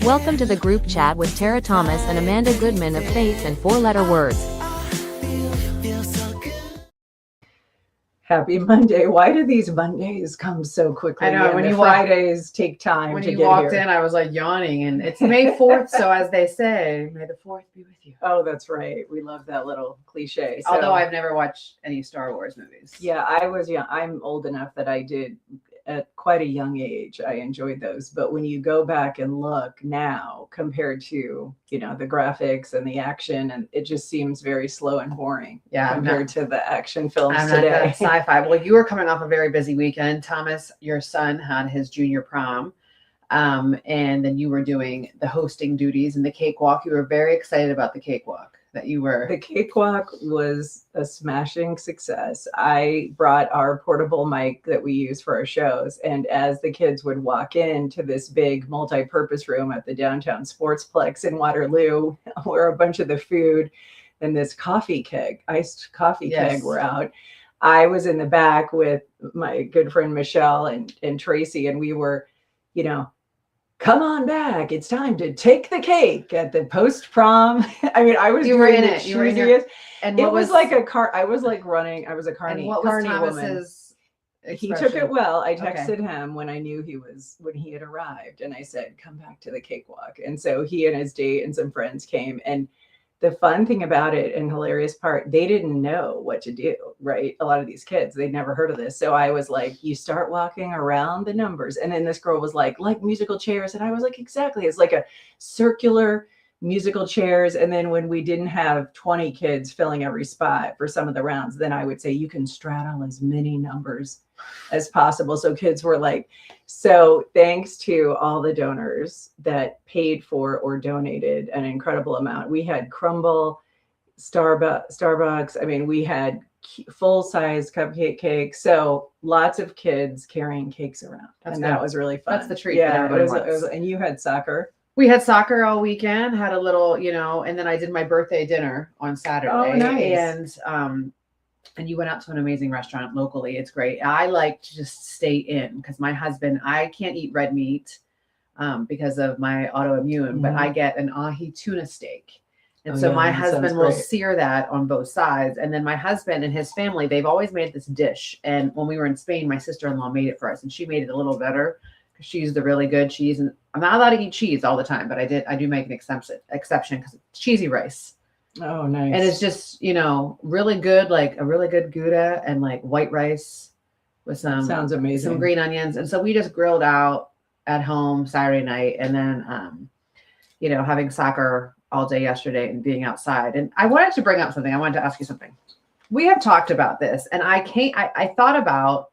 Welcome to the group chat with Tara Thomas and Amanda Goodman of Faith and Four-Letter Words. Happy Monday. Why do these Mondays come so quickly? I know, and when the you Fridays take time When to you get walked here. in, I was like yawning, and it's May 4th, so as they say, may the 4th be with you. Oh, that's right. We love that little cliche. So, Although I've never watched any Star Wars movies. yeah, I was young. I'm old enough that I did at quite a young age. I enjoyed those. But when you go back and look now compared to, the graphics and the action, and it just seems very slow and boring compared to the action films I'm today. not that sci-fi. Well, you were coming off a very busy weekend. Thomas, your son, had his junior prom. And then you were doing the hosting duties and the cakewalk. You were very excited about the cakewalk The cakewalk was a smashing success. I brought our portable mic that we use for our shows. And as the kids would walk into this big multi-purpose room at the downtown Sportsplex in Waterloo, where a bunch of the food and this iced coffee keg were out, I was in the back with my good friend Michelle and Tracy, and we were, come on back. It's time to take the cake at the post-prom. I mean, I was You were doing in the it. You were in cheesiest. And It was like a car. I was like running. I was a carny, and what was carny woman. Thomas's He took it well. I texted him when I knew when he had arrived, and I said, come back to the cakewalk. And so he and his date and some friends came, and the fun thing about it and hilarious part, they didn't know what to do, right? A lot of these kids, they'd never heard of this. So I was like, you start walking around the numbers. And then this girl was like musical chairs. And I was like, exactly. It's like a circular musical chairs. And then when we didn't have 20 kids filling every spot for some of the rounds, then I would say you can straddle as many numbers as possible. So kids were like, so thanks to all the donors that paid for or donated an incredible amount. We had Crumble, Starbucks. I mean, we had full-size cupcake cakes. So lots of kids carrying cakes around. That was really fun. That's the treat. Yeah, it was, and you had soccer. We had soccer all weekend, had a little, and then I did my birthday dinner on Saturday. Oh, nice. And you went out to an amazing restaurant locally. It's great. I like to just stay in because my husband, I can't eat red meat because of my autoimmune, but I get an ahi tuna steak. And so my husband will sear that on both sides. And then my husband and his family, they've always made this dish. And when we were in Spain, my sister-in-law made it for us, and she made it a little better because she used the really good cheese. And I'm not allowed to eat cheese all the time, but I do make an exception because it's cheesy rice. Oh, nice. And it's just, really good, like a really good Gouda and like white rice with sounds amazing. Some green onions. And so we just grilled out at home Saturday night, and then, having soccer all day yesterday and being outside. And I wanted to bring up something. I wanted to ask you something. We have talked about this, and I thought about,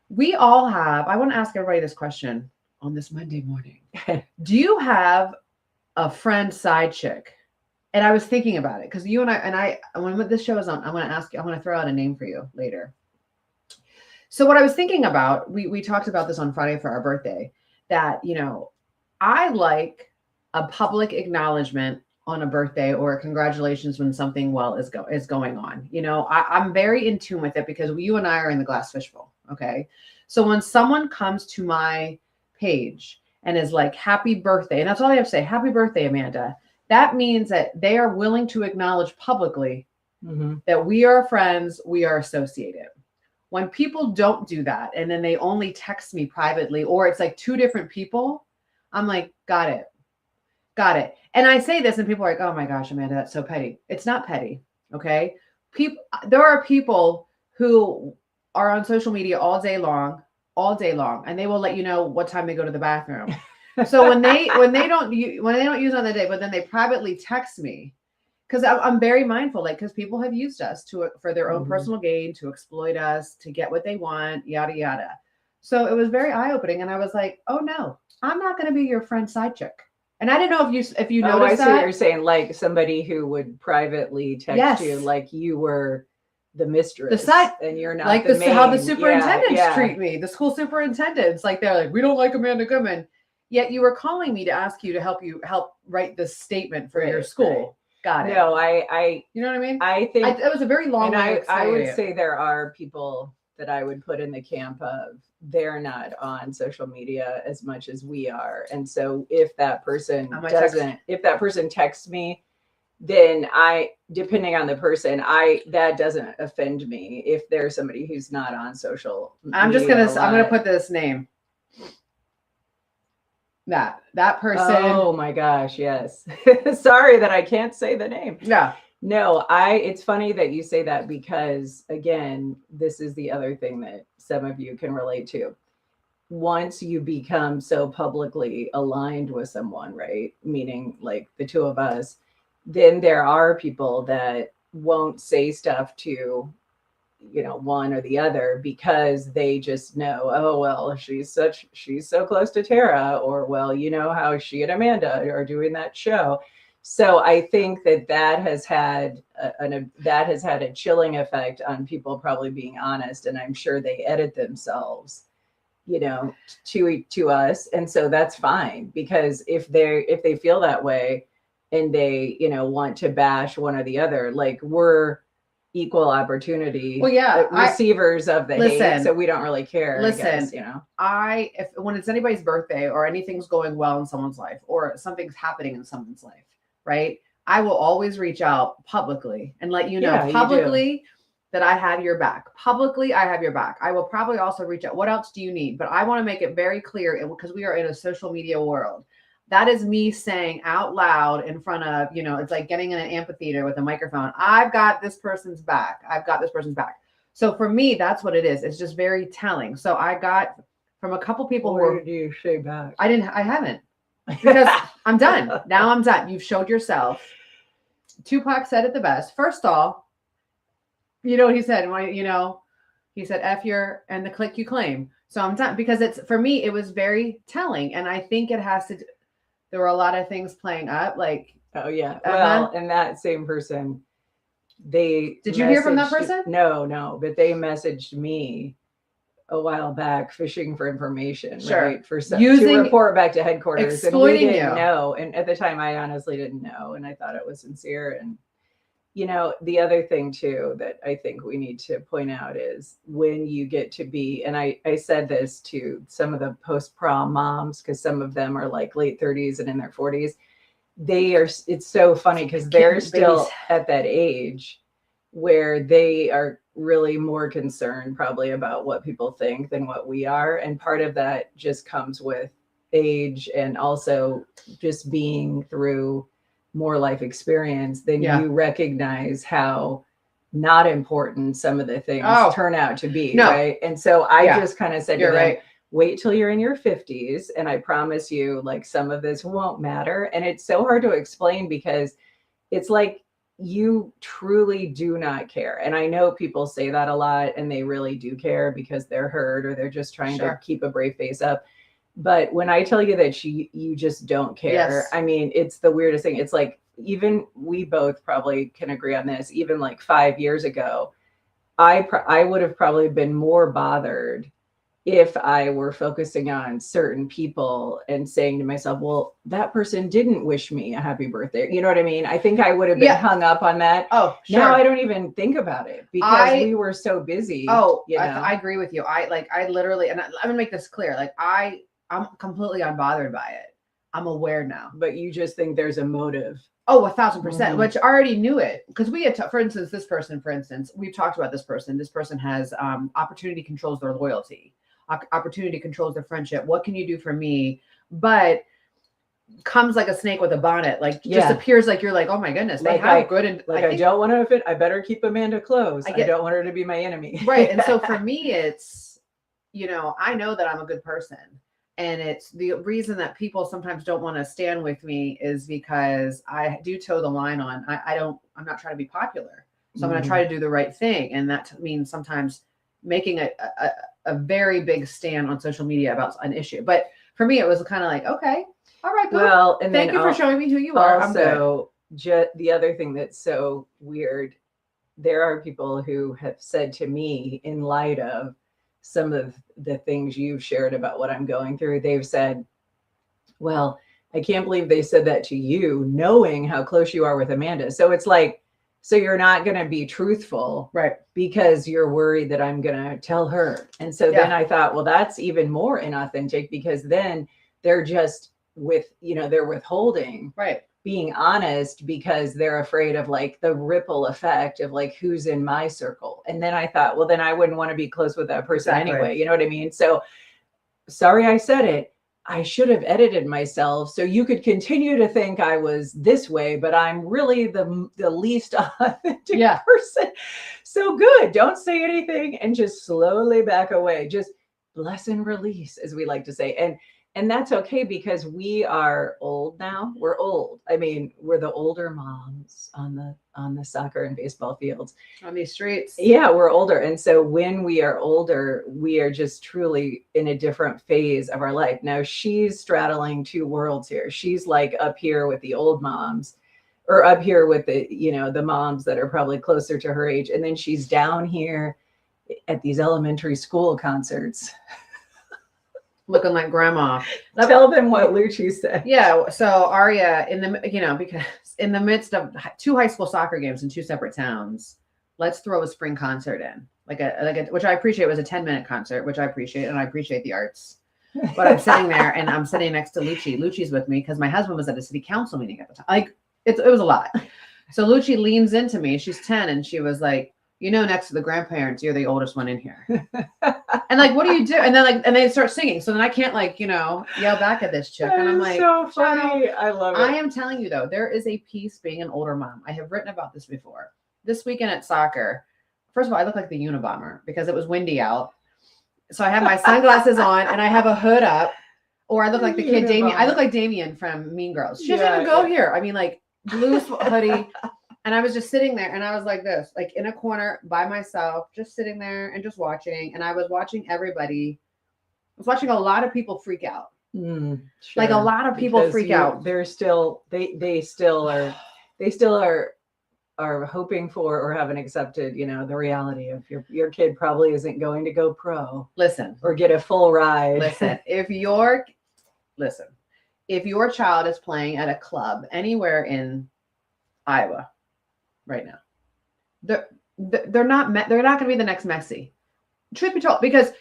I want to ask everybody this question on this Monday morning. Do you have a friend side chick? And I was thinking about it because you and I, when this show is on, I'm going to throw out a name for you later. So what I was thinking about, we talked about this on Friday for our birthday, that, I like a public acknowledgement on a birthday or a congratulations when something is going on. I'm very in tune with it because you and I are in the glass fishbowl. Okay. So when someone comes to my page and is like, happy birthday, and that's all they have to say, happy birthday, Amanda. That means that they are willing to acknowledge publicly that we are friends, we are associated. When people don't do that, and then they only text me privately, or it's like two different people, I'm like, got it. And I say this and people are like, oh my gosh, Amanda, that's so petty. It's not petty, okay? There are people who are on social media all day long, and they will let you know what time they go to the bathroom. So when they don't use it on the day, but then they privately text me, because I'm very mindful, because people have used us for their own personal gain, to exploit us, to get what they want, yada yada. So it was very eye-opening, and I was like, oh no, I'm not going to be your friend side chick. And I didn't know if you noticed I see that. what you're saying, like somebody who would privately text you, like you were the mistress, and you're not. Like how the superintendents treat me, the school superintendents, they're like, we don't like Amanda Goodman. Yet you were calling me to ask you to help write this statement for your school. Got it. No, I you know what I mean? I think it was a very long way. I would say there are people that I would put in the camp of they're not on social media as much as we are. And so if that person if that person texts me, then depending on the person, that doesn't offend me if there's somebody who's not on social media. I'm going to put this name. That person. Oh my gosh. Yes. Sorry that I can't say the name. Yeah. No, it's funny that you say that because again, this is the other thing that some of you can relate to. Once you become so publicly aligned with someone, right? Meaning like the two of us, then there are people that won't say stuff to, one or the other because they just know, oh, well, she's so close to Tara, or, well, how she and Amanda are doing that show. So I think that has had a chilling effect on people probably being honest. And I'm sure they edit themselves, to us. And so that's fine, because if they feel that way, and they, want to bash one or the other, like we're equal opportunity receivers of the hate, so we don't really care. Listen, I guess, when it's anybody's birthday or anything's going well in someone's life or something's happening in someone's life, right? I will always reach out publicly and let you know publicly that I have your back. Publicly, I have your back. I will probably also reach out. What else do you need? But I want to make it very clear, because we are in a social media world. That is me saying out loud in front of, it's like getting in an amphitheater with a microphone. I've got this person's back. I've got this person's back. So for me, that's what it is. It's just very telling. So I got from a couple people who do you say back? I haven't, because I'm done. Now I'm done. You've showed yourself. Tupac said it the best. First off, you know what he said? He said, F your and the click you claim. So I'm done, because for me, it was very telling. And I think it has to there were a lot of things playing up, like, oh yeah. Well, and that same person, did you hear from that person? No, but they messaged me a while back fishing for information, right? To report back to headquarters, exploiting, and we didn't know. And at the time I honestly didn't know, and I thought it was sincere. And the other thing too that I think we need to point out is when you get to be, and I said this to some of the post-prom moms, because some of them are like late 30s and in their 40s. It's so funny because they're still at that age where they are really more concerned probably about what people think than what we are. And part of that just comes with age, and also just being through more life experience, then you recognize how not important some of the things turn out to be, right? And so I just kind of said to them, wait till you're in your 50s, and I promise you, like, some of this won't matter. And it's so hard to explain because it's like you truly do not care. And I know people say that a lot, and they really do care because they're hurt or they're just trying to keep a brave face up. But when I tell you that you just don't care, I mean, it's the weirdest thing. It's like, even we both probably can agree on this, even like 5 years ago, I would have probably been more bothered if I were focusing on certain people and saying to myself, well, that person didn't wish me a happy birthday. You know what I mean? I think I would have been hung up on that. Oh, sure. Now I don't even think about it because we were so busy. I agree with you. I literally, and I'm going to make this clear. Like, I'm completely unbothered by it. I'm aware now. But you just think there's a motive. Oh, 1,000%, which I already knew it. Because we had, for instance, we've talked about this person. This person has opportunity controls their loyalty. Opportunity controls their friendship. What can you do for me? But comes like a snake with a bonnet. Like, just appears like you're like, oh my goodness. They have good. And I don't want to offend. I better keep Amanda close. I don't want her to be my enemy. Right. And so for me, it's, I know that I'm a good person. And it's the reason that people sometimes don't want to stand with me is because I do toe the line on, I'm not trying to be popular. So I'm going to try to do the right thing. And that means sometimes making a very big stand on social media about an issue. But for me, it was kind of like, okay, all right, good. Well, and thank you for showing me who you are. Also, the other thing that's so weird, there are people who have said to me, in light of some of the things you've shared about what I'm going through, they've said, well, I can't believe they said that to you, knowing how close you are with Amanda. So it's like So you're not going to be truthful Right. because you're worried that I'm going to tell her. And so then I thought, well, that's even more inauthentic because then they're just they're withholding Right. being honest because they're afraid of like the ripple effect of like who's in my circle. And then I thought, well, then I wouldn't want to be close with that person anyway. You know what I mean? So sorry I said it. I should have edited myself so you could continue to think I was this way, but I'm really the least authentic person. So good. Don't say anything and just slowly back away. Just bless and release, as we like to say. And that's okay because we are old now. We're old. I mean, we're the older moms on the soccer and baseball fields. On these streets. Yeah, we're older. And so when we are older, we are just truly in a different phase of our life. Now she's straddling two worlds here. She's like up here with the old moms or up here with the moms that are probably closer to her age. And then she's down here at these elementary school concerts. Looking like grandma. Tell them what Lucci said. Yeah. So Aria because in the midst of 2 high school soccer games in 2 separate towns, let's throw a spring concert in like a which I appreciate was a 10-minute concert, which I appreciate. And I appreciate the arts, but I'm sitting there and I'm sitting next to Lucci. Lucci's with me because my husband was at a city council meeting at the time. Like it was a lot. So Lucci leans into me. She's 10 and she was like, next to the grandparents, you're the oldest one in here. And like, what do you do? And then and they start singing. So then I can't yell back at this chick. And I'm like, so funny. I love it. I am telling you though, there is a piece being an older mom. I have written about this before. This weekend at soccer, first of all, I look like the Unabomber because it was windy out. So I have my sunglasses on and I have a hood up, or I look like the kid Damien. I look like Damien from Mean Girls. She doesn't even go here. I mean, like blue hoodie. And I was just sitting there and I was like this, like in a corner by myself, just sitting there and just watching. And I was watching everybody. I was watching a lot of people freak out. Sure. Like a lot of people freak out. They're still, they still are hoping for or haven't accepted, the reality of your kid probably isn't going to go pro. Listen. Or get a full ride. Listen, if your child is playing at a club anywhere in Iowa, right now, they're not going to be the next Messi. Truth be told, because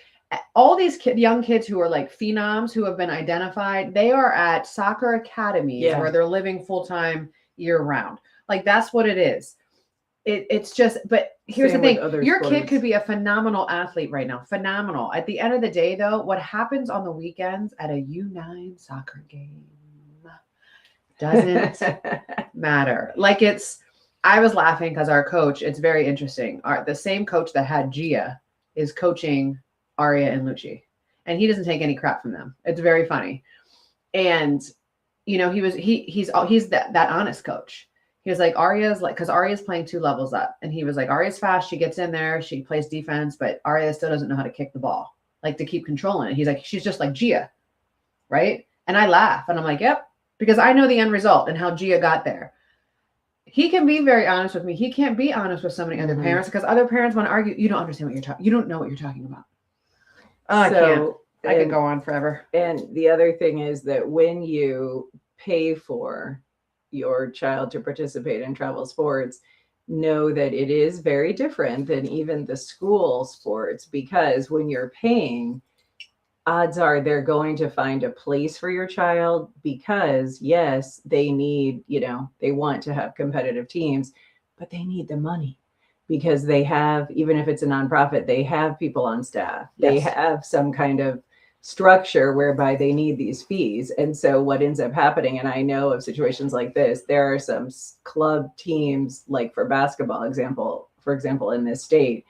all these young kids who are like phenoms who have been identified, they are at soccer academies where they're living full time year round. Like that's what it is. It's just. But here's the thing: your kid could be a phenomenal athlete right now. Phenomenal. At the end of the day, though, what happens on the weekends at a U9 soccer game doesn't matter. Like I was laughing because our coach, it's very interesting. The same coach that had Gia is coaching Aria and Lucci, and he doesn't take any crap from them. It's very funny. And, he's that honest coach. He was like, Aria's like, because Aria's playing 2 levels up. And he was like, Aria's fast. She gets in there. She plays defense, but Aria still doesn't know how to kick the ball, like to keep controlling it. He's like, she's just like Gia. Right. And I laugh and I'm like, yep, because I know the end result and how Gia got there. He can be very honest with me. He can't be honest with so many other parents because other parents want to argue. You don't understand what you're talking. You don't know what you're talking about. Oh, I could go on forever. And the other thing is that when you pay for your child to participate in travel sports, know that it is very different than even the school sports, because when you're paying, odds are they're going to find a place for your child because yes, they need, they want to have competitive teams, but they need the money because they have, even if it's a nonprofit, they have people on staff. They have some kind of structure whereby they need these fees. And so what ends up happening, and I know of situations like this, there are some club teams, like for basketball for example, in this state,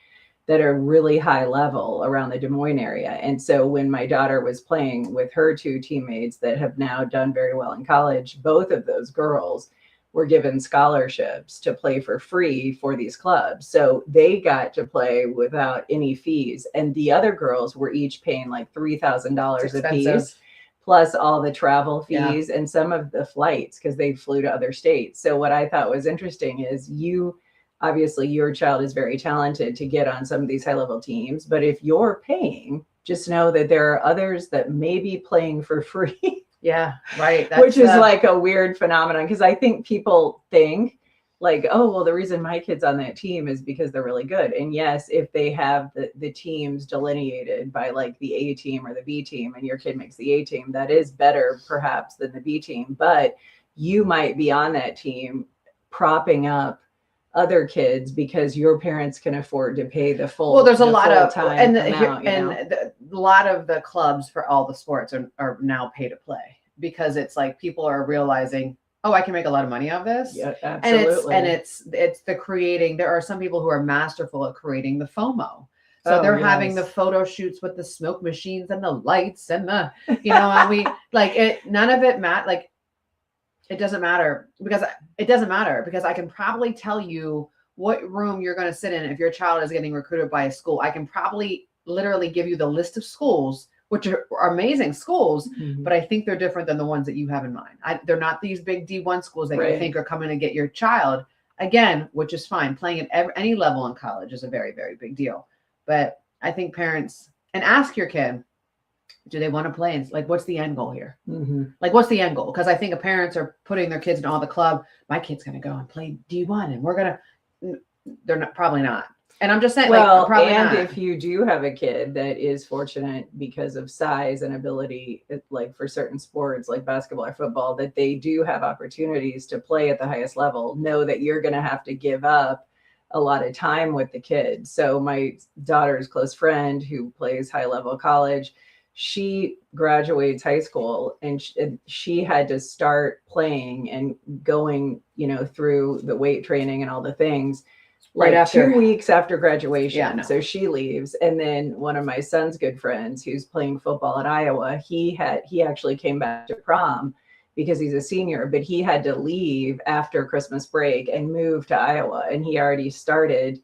that are really high level around the Des Moines area. And so when my daughter was playing with her 2 teammates that have now done very well in college, both of those girls were given scholarships to play for free for these clubs. So they got to play without any fees. And the other girls were each paying like $3,000 a piece, plus all the travel fees and some of the flights because they flew to other states. So what I thought was interesting is obviously your child is very talented to get on some of these high level teams, but if you're paying, just know that there are others that may be playing for free. Yeah, right. Which is like a weird phenomenon because I think people think like, oh, well, the reason my kid's on that team is because they're really good. And yes, if they have the teams delineated by like the A team or the B team and your kid makes the A team, that is better perhaps than the B team. But you might be on that team propping up other kids because your parents can afford to pay the full. Well, there's a the lot full of time and amount, a lot of the clubs for all the sports are now pay to play, because it's like people are realizing, oh, I can make a lot of money off this. Yeah, absolutely. And it's the creating. There are some people who are masterful at creating the FOMO. So they're having the photo shoots with the smoke machines and the lights and the, and we like it. None of it like. It doesn't matter because I can probably tell you what room you're going to sit in if your child is getting recruited by a school. I can probably literally give you the list of schools, which are amazing schools, but I think they're different than the ones that you have in mind. They're not these big D1 schools that you think are coming to get your child, again, which is fine. Playing at any level in college is a very, very big deal. But I think parents, and ask your kid, do they want to play? And like, what's the end goal here? Like, what's the end goal? Because I think parents are putting their kids in all the club. My kid's going to go and play D1 and we're going to, they're not, probably not. And I'm just saying, well, probably and not. if you do have a kid that is fortunate because of size and ability, like for certain sports like basketball or football, that they do have opportunities to play at the highest level, know that you're going to have to give up a lot of time with the kid. So my daughter's close friend who plays high level college, she graduates high school and she had to start playing and going, through the weight training and all the things Right after 2 weeks after graduation. Yeah, no. So she leaves. And then one of my son's good friends who's playing football at Iowa, he actually came back to prom because he's a senior, but he had to leave after Christmas break and move to Iowa. And he already started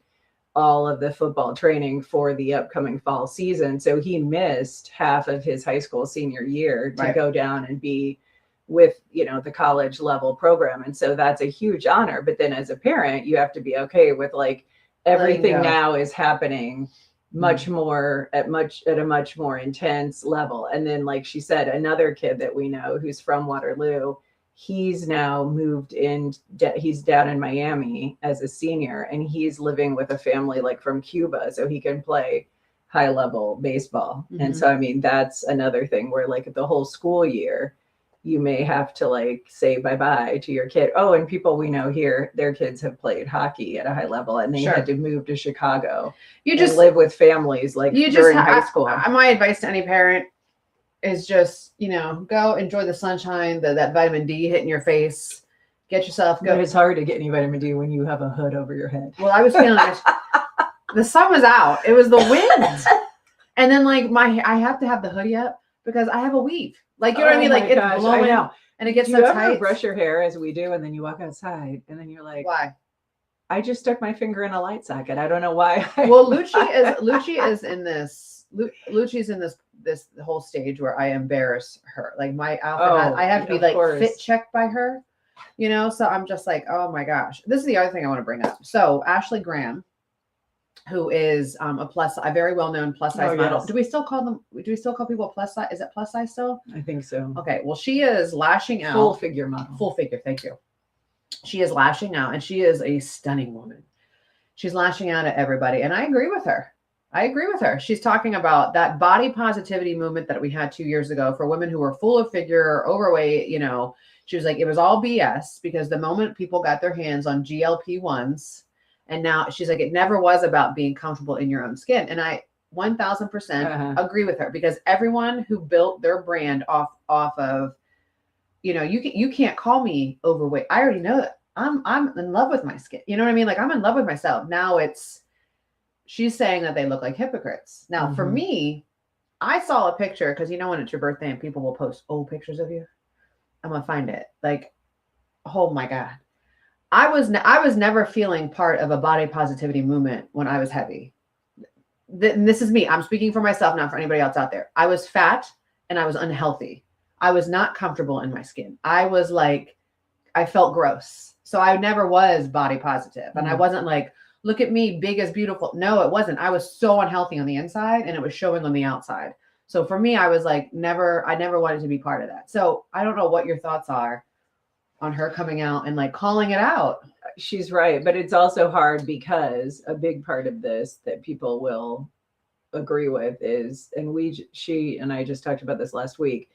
all of the football training for the upcoming fall season. So he missed half of his high school senior year to go down and be with, the college level program. And so that's a huge honor. But then as a parent, you have to be okay with like everything now is happening much more at a much more intense level. And then, like she said, another kid that we know who's from Waterloo, he's now moved in, he's down in Miami as a senior, and he's living with a family like from Cuba, so he can play high level baseball. And so, I mean, that's another thing where like the whole school year, you may have to like say bye-bye to your kid. Oh, and people we know here, their kids have played hockey at a high level and they had to move to Chicago. You just live with families like during high school. My advice to any parent is just, go enjoy the sunshine, that vitamin D hitting your face, get yourself go. But it's hard to get any vitamin D when you have a hood over your head. Well, I was feeling it. The sun was out. It was the wind. And then like I have to have the hoodie up because I have a weave. Like, you know what I mean? Like it's blowing out and it gets so tight. You brush your hair as we do, and then you walk outside and then you're like, why? I just stuck my finger in a light socket. I don't know why. Well, Lucci is in this. Lucci's in this whole stage where I embarrass her. Like my outfit, I have to be like fit checked by her, So I'm just like, oh my gosh. This is the other thing I want to bring up. So Ashley Graham, who is a very well known plus size model. Yes. Do we still call people plus size? Is it plus size still? I think so. Okay. Well, she is lashing out. Full figure model. Full figure. Thank you. She is lashing out, and she is a stunning woman. She's lashing out at everybody, and I agree with her. She's talking about that body positivity movement that we had 2 years ago for women who were full of figure, overweight. She was like, it was all BS because the moment people got their hands on GLP-1s, and now she's like, it never was about being comfortable in your own skin. And I 1000% agree with her, because everyone who built their brand off of, you can't call me overweight. I already know that I'm in love with my skin. You know what I mean? Like I'm in love with myself. Now she's saying that they look like hypocrites. Now for me, I saw a picture because when it's your birthday and people will post old pictures of you. I'm going to find it. Like, oh my God. I was never feeling part of a body positivity movement when I was heavy. This is me. I'm speaking for myself, not for anybody else out there. I was fat and I was unhealthy. I was not comfortable in my skin. I was like, I felt gross. So I never was body positive. And I wasn't like, look at me, big as beautiful. No, it wasn't. I was so unhealthy on the inside and it was showing on the outside. So for me, I was like, I never wanted to be part of that. So I don't know what your thoughts are on her coming out and like calling it out. she's right. But it's also hard because a big part of this that people will agree with is, and she and I just talked about this last week,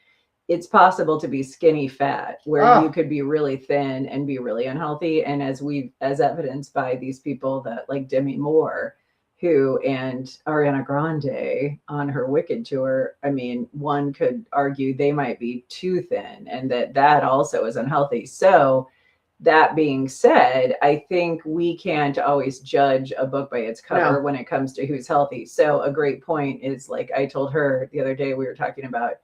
it's possible to be skinny fat where you could be really thin and be really unhealthy. And as evidenced by these people that like Demi Moore, who, and Ariana Grande on her Wicked tour, I mean, one could argue they might be too thin and that also is unhealthy. So that being said, I think we can't always judge a book by its cover when it comes to who's healthy. So a great point is, like I told her the other day, we were talking about,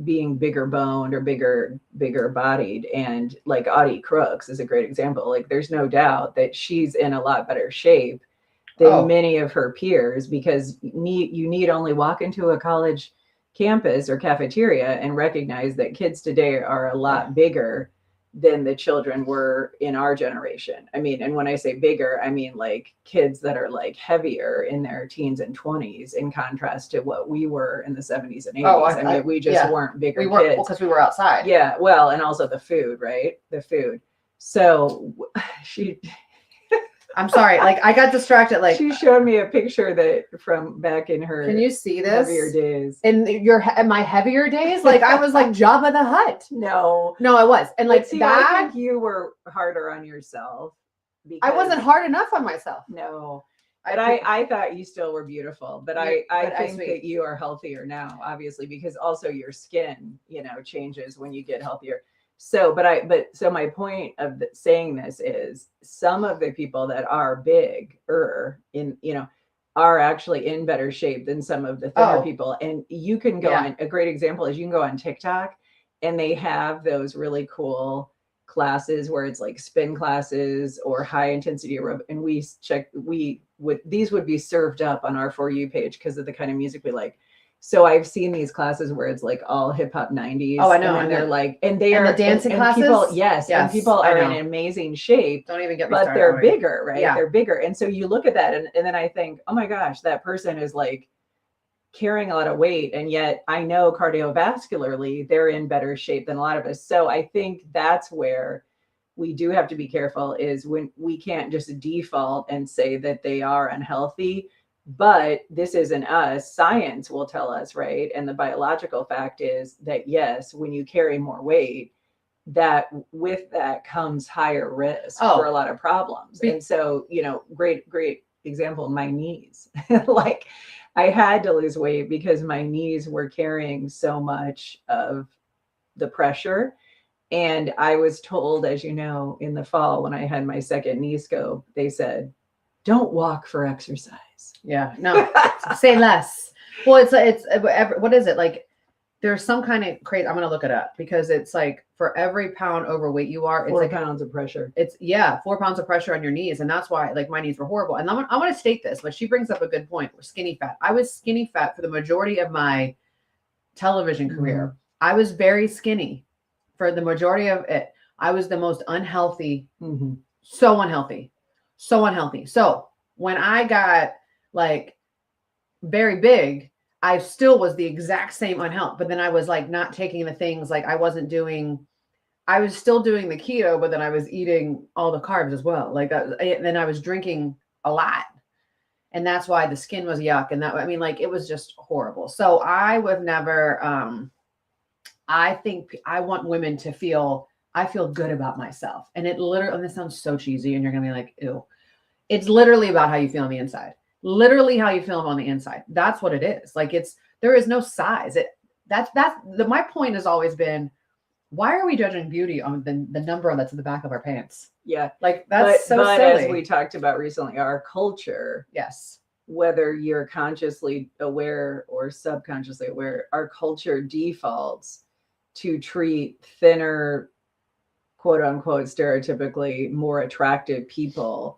being bigger boned or bigger bodied. And like Audie Crooks is a great example. Like there's no doubt that she's in a lot better shape than many of her peers, because you need only walk into a college campus or cafeteria and recognize that kids today are a lot bigger than the children were in our generation. I mean, and when I say bigger, I mean like kids that are like heavier in their teens and 20s, in contrast to what we were in the 70s and 80s. I mean, we just weren't bigger kids. Because we were outside. Yeah, well, and also the food, right? The food. So I'm sorry, like I got distracted. Like she showed me a picture that from back in her. Can you see this? Heavier days. In my heavier days, like I was like Jabba the Hutt. No, I was, and like see, that. I think you were harder on yourself. I wasn't hard enough on myself. No, but I thought you still were beautiful. But I think that you are healthier now, obviously, because also your skin, changes when you get healthier. So, so my point of saying this is some of the people that are bigger are actually in better shape than some of the thinner people. And you can go on, a great example is you can go on TikTok and they have those really cool classes where it's like spin classes or high intensity aerobic. And these would be served up on our For You page because of the kind of music we like. So I've seen these classes where it's like all hip hop 90s. Oh, I know. And they're like, and they are the dancing classes. People, and people are in amazing shape. Don't even get me started. But they're already. bigger, right? Yeah. They're bigger. And so you look at that and then I think, oh my gosh, that person is like carrying a lot of weight. And yet I know cardiovascularly, they're in better shape than a lot of us. So I think that's where we do have to be careful, is when we can't just default and say that they are unhealthy. But this isn't us. Science will tell us, right? And the biological fact is that, yes, when you carry more weight, that with that comes higher risk for a lot of problems. And so, great example, my knees. Like I had to lose weight because my knees were carrying so much of the pressure. And I was told, as you know, in the fall when I had my second knee scope, they said, don't walk for exercise. Yeah, no, say less. Well, it's what is it? Like there's some kind of crazy, I'm going to look it up because it's like for every pound overweight you are, it's 4 like pounds of pressure. It's 4 pounds of pressure on your knees. And that's why like my knees were horrible. And I want to state this, but she brings up a good point. We're skinny fat. I was skinny fat for the majority of my television career. I was very skinny for the majority of it. I was the most unhealthy, so unhealthy. So when I got like very big, I still was the exact same unhealth, but then I was like not taking the things, like I was still doing the keto, but then I was eating all the carbs as well. Like then I was drinking a lot, and that's why the skin was yuck. And it was just horrible. So I would never, I think I want women to feel, I feel good about myself. And it literally, and this sounds so cheesy and you're going to be like, ew. It's literally about how you feel on the inside. Literally how you feel on the inside. That's what it is. Like there is no size. My point has always been, why are we judging beauty on the number that's in the back of our pants? Yeah. Like that's so silly. As we talked about recently, our culture. Yes. Whether you're consciously aware or subconsciously aware, our culture defaults to treat thinner, quote unquote, stereotypically more attractive people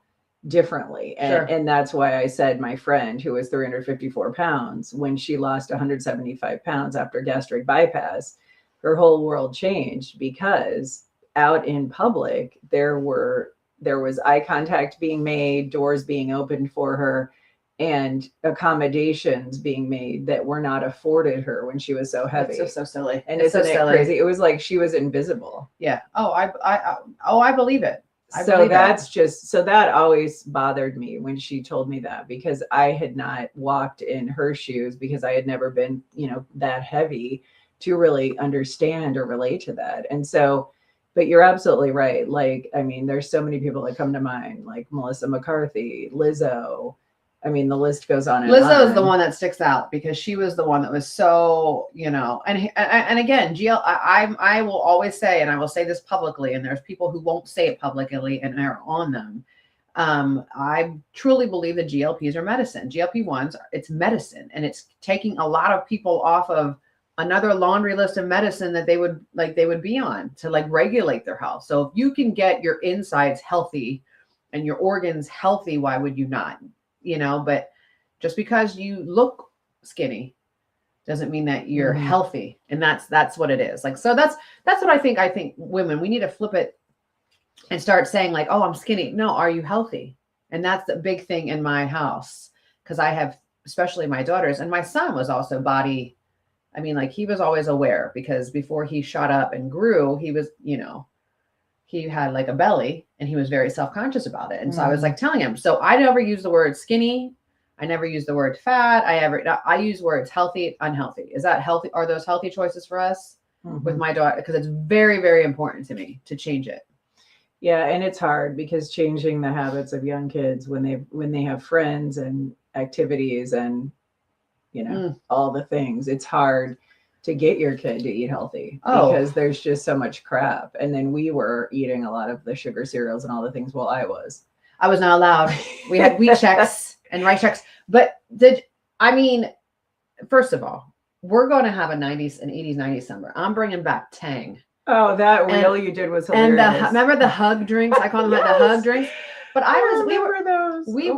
differently. And that's why I said my friend who was 354 pounds, when she lost 175 pounds after gastric bypass, her whole world changed, because out in public, there was eye contact being made, doors being opened for her. and accommodations being made that were not afforded her when she was so heavy. It's just so silly. And it's isn't so it silly. crazy? It was like she was invisible. Yeah. I believe it. I So believe that's it. just, so that always bothered me when she told me that, because I had not walked in her shoes, because I had never been, you know, that heavy to really understand or relate to that. And so, but you're absolutely right. Like, I mean, there's so many people that come to mind, like Melissa McCarthy, Lizzo. I mean, the list goes on and Lizzo is on. the one that sticks out because she was the one that was so, you know, and again, I will always say, and I will say this publicly, and there's people who won't say it publicly and are on them. I truly believe that GLPs are medicine. GLP-1s, it's medicine, and it's taking a lot of people off of another laundry list of medicine that they would be on to like regulate their health. So if you can get your insides healthy and your organs healthy, why would you not? You know, but just because you look skinny doesn't mean that you're healthy. And that's what it is. Like, so that's what I think women, we need to flip it and start saying like, oh, I'm skinny. No, are you healthy? And that's the big thing in my house. Cause I have, especially my daughters, and my son was also body. I mean, like he was always aware, because before he shot up and grew, he was, you know, he had like a belly and he was very self-conscious about it. And so I was like telling him, so I never use the word skinny. I never use the word fat. I use words healthy, unhealthy. Is that healthy? Are those healthy choices for us with my daughter? Because it's very, very important to me to change it. Yeah. And it's hard, because changing the habits of young kids when they have friends and activities and, you know, all the things, it's hard to get your kid to eat healthy because there's just so much crap. And then we were eating a lot of the sugar cereals and all the things while I was not allowed. We had wheat checks and rice checks. But first of all, we're going to have a 90s and 80s, 90s summer. I'm bringing back Tang. Oh, that wheel you did was hilarious. And remember the hug drinks? I call them the hug drinks. But we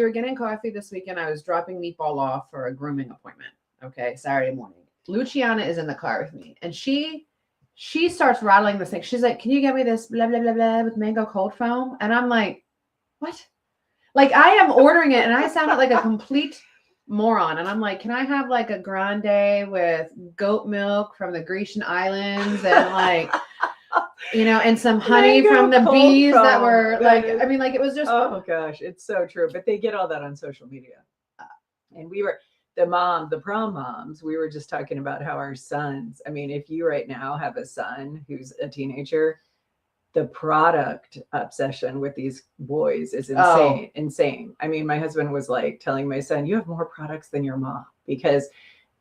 were getting coffee this weekend. I was dropping Meatball off for a grooming appointment. Okay, Saturday morning. Luciana is in the car with me, and she starts rattling this thing. She's like, "Can you get me this blah blah blah blah with mango cold foam?" And I'm like, "What?" Like I am ordering it, and I sounded like a complete moron. And I'm like, "Can I have like a grande with goat milk from the Grecian islands and like, you know, and some honey from the bees that were like, I mean, like it was just." Oh gosh, it's so true. But they get all that on social media, and we were. The prom moms, we were just talking about how our sons, I mean, if you right now have a son who's a teenager, the product obsession with these boys is insane. I mean, my husband was like telling my son, you have more products than your mom, because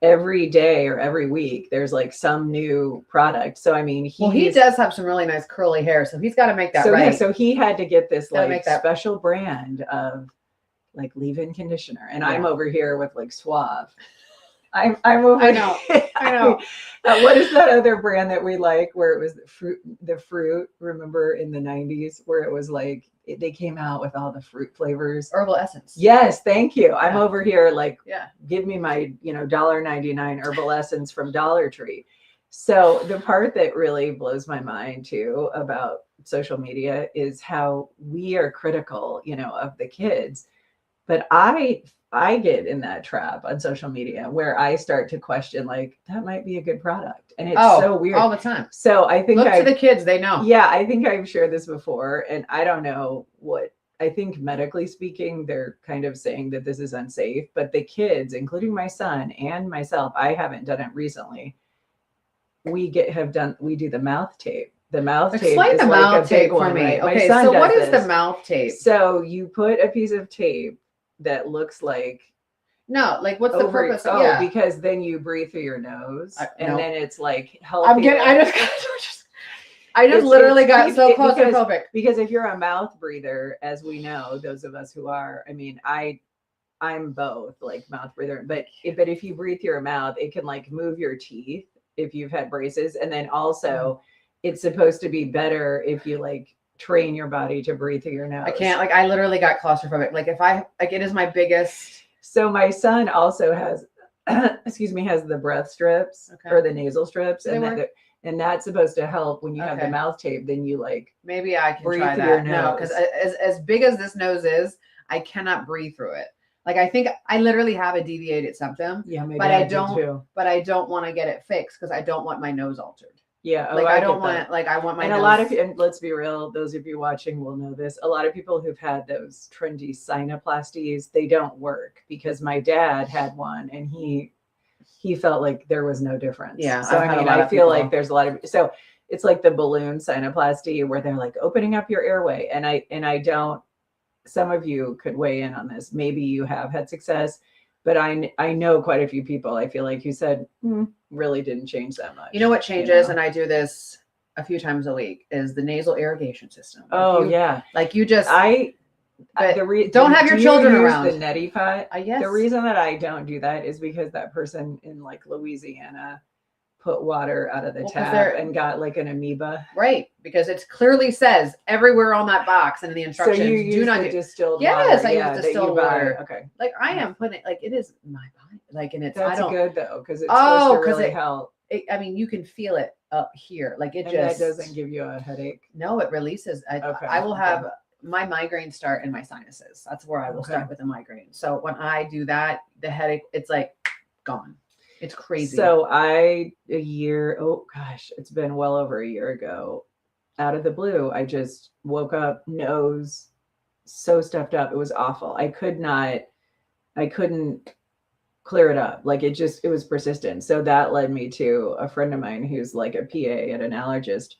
every day or every week there's like some new product. So I mean, he does have some really nice curly hair, so he's got to make that right. Yeah, so he had to get this like special brand of like leave-in conditioner, and I'm over here with like Suave. I'm over. I know. What is that other brand that we like, where it was the fruit? Remember in the 90s where it was like they came out with all the fruit flavors? Herbal Essence. Yes, thank you. I'm over here like, give me my $1.99 Herbal Essence from Dollar Tree. So the part that really blows my mind too about social media is how we are critical, of the kids. But I get in that trap on social media where I start to question, like, that might be a good product. And it's so weird. All the time. So I think to the kids, they know. Yeah, I think I've shared this before. And I don't know I think medically speaking, they're kind of saying that this is unsafe. But the kids, including my son and myself, I haven't done it recently. We do the mouth tape. The mouth tape Explain is the like mouth a big tape for one, me. right? Okay, so what is the mouth tape? So you put a piece of tape that looks like what's the purpose? Because then you breathe through your nose, and then it's like healthy. I just literally got so claustrophobic. Because if you're a mouth breather, as we know, those of us who are, I mean, I'm both like mouth breather, but if you breathe through your mouth, it can like move your teeth if you've had braces, and then also it's supposed to be better if you like train your body to breathe through your nose. I can't, I literally got claustrophobic. It is my biggest. So my son also has, has the breath strips or the nasal strips, and that's supposed to help when you have the mouth tape. Then you like maybe I can breathe try through that. your nose. No, because as big as this nose is, I cannot breathe through it. Like I think I literally have a deviated septum, Yeah, my but dad I did don't. too. But I don't want to get it fixed because I don't want my nose altered. Yeah, Like I I get don't that. want like I want my And nose. a lot of, and let's be real, those of you watching will know this. A lot of people who've had those trendy sinuplasties, they don't work because my dad had one and he felt like there was no difference. Yeah, So I've I had a mean, lot I of feel people. like there's a lot of, so it's like the balloon sinuplasty where they're like opening up your airway. And I don't, some of you could weigh in on this. Maybe you have had success, but I know quite a few people, I feel like, who said really didn't change that much. You know what changes, know? and I do this a few times a week, is the nasal irrigation system. Oh you, yeah. like you just But don't have your children use around. the neti pot. Yes. The reason that I don't do that is because that person in like Louisiana put water out of the 'cause tap they're- and got like an amoeba. Right, because it clearly says everywhere on that box and in the So instructions, you use do not the do. distilled Yes, water. I use that you distilled buy. water. Okay. Like I am putting like it is my body, like, and it's That's I don't. good though, because it's Oh, supposed to 'cause really it- help. I mean, you can feel it up here, like it And just that doesn't give you a headache. No, it releases. Okay, I will okay. have my migraines start in my sinuses. That's where I will Okay. start with a migraine. So when I do that, the headache, it's like gone. It's crazy. So it's been well over a year ago, out of the blue, I just woke up, nose so stuffed up. It was awful. I couldn't clear it up. Like it was persistent. So that led me to a friend of mine who's like a PA at an allergist.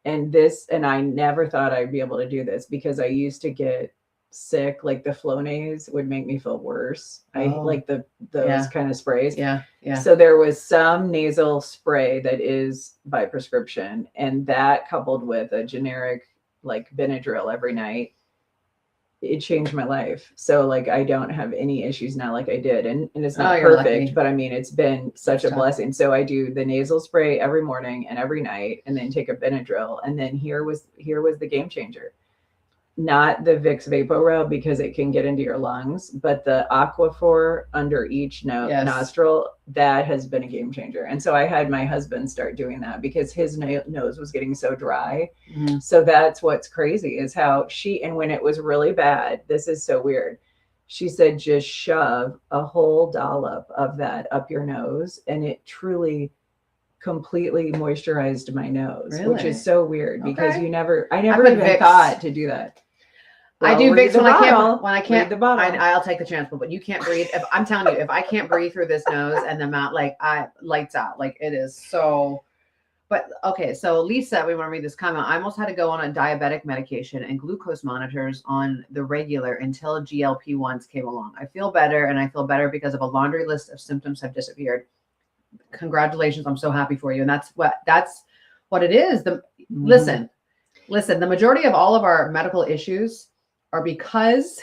And I never thought I'd be able to do this because I used to get sick. Like the Flonase would make me feel worse. I Oh. like those Yeah. kind of sprays. yeah. So there was some nasal spray that is by prescription, and that coupled with a generic like Benadryl every night, it changed my life. So like I don't have any issues now like I did. And it's not you're perfect, lucky. but I mean it's been such a That's tough. blessing. So I do the nasal spray every morning and every night and then take a Benadryl. And then here was the game changer. Not the Vicks VapoRub because it can get into your lungs, but the Aquaphor under each Yes. nostril, that has been a game changer. And so I had my husband start doing that because his nose was getting so dry. Mhm. So that's what's crazy is how and when it was really bad, this is so weird. She said, just shove a whole dollop of that up your nose. And it truly completely moisturized my nose, which Really? is so weird because Okay. I never put even Vicks. thought to do that. I do read Vicks the when I bottle. can't. When I Read can't, the bottle. I'll take the chance, but you can't breathe. If I'm telling you, if I can't breathe through this nose and the mouth, like lights out, like it is so. But okay, so Lisa, we want to read this comment. I almost had to go on a diabetic medication and glucose monitors on the regular until GLP-1s came along. I feel better, and I feel better because of a laundry list of symptoms have disappeared. Congratulations! I'm so happy for you, and that's what it is. Listen, the majority of all of our medical issues are because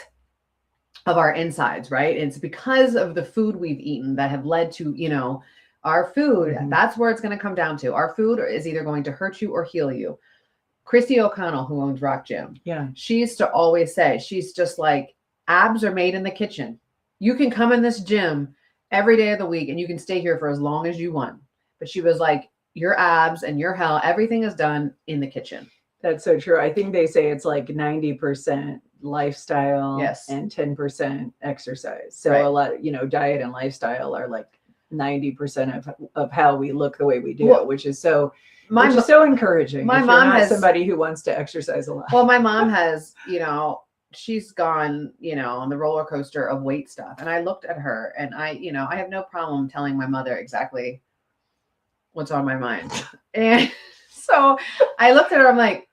of our insides, right? It's because of the food we've eaten that have led to, our food. Mhm. That's where it's going to come down to. Our food is either going to hurt you or heal you. Christy O'Connell, who owns Rock Gym, Yeah. she used to always say, she's just like, abs are made in the kitchen. You can come in this gym every day of the week and you can stay here for as long as you want. But she was like, your abs and your health, everything is done in the kitchen. That's so true. I think they say it's like 90% lifestyle Yes. and 10% exercise. So Right. a lot, diet and lifestyle are like 90% of how we look the way we do, Well, which is so My which is so encouraging. my if mom you're not has- somebody who wants to exercise a lot. Well, my mom has, she's gone, on the roller coaster of weight stuff. And I looked at her and I have no problem telling my mother exactly what's on my mind. And so I looked at her, I'm like,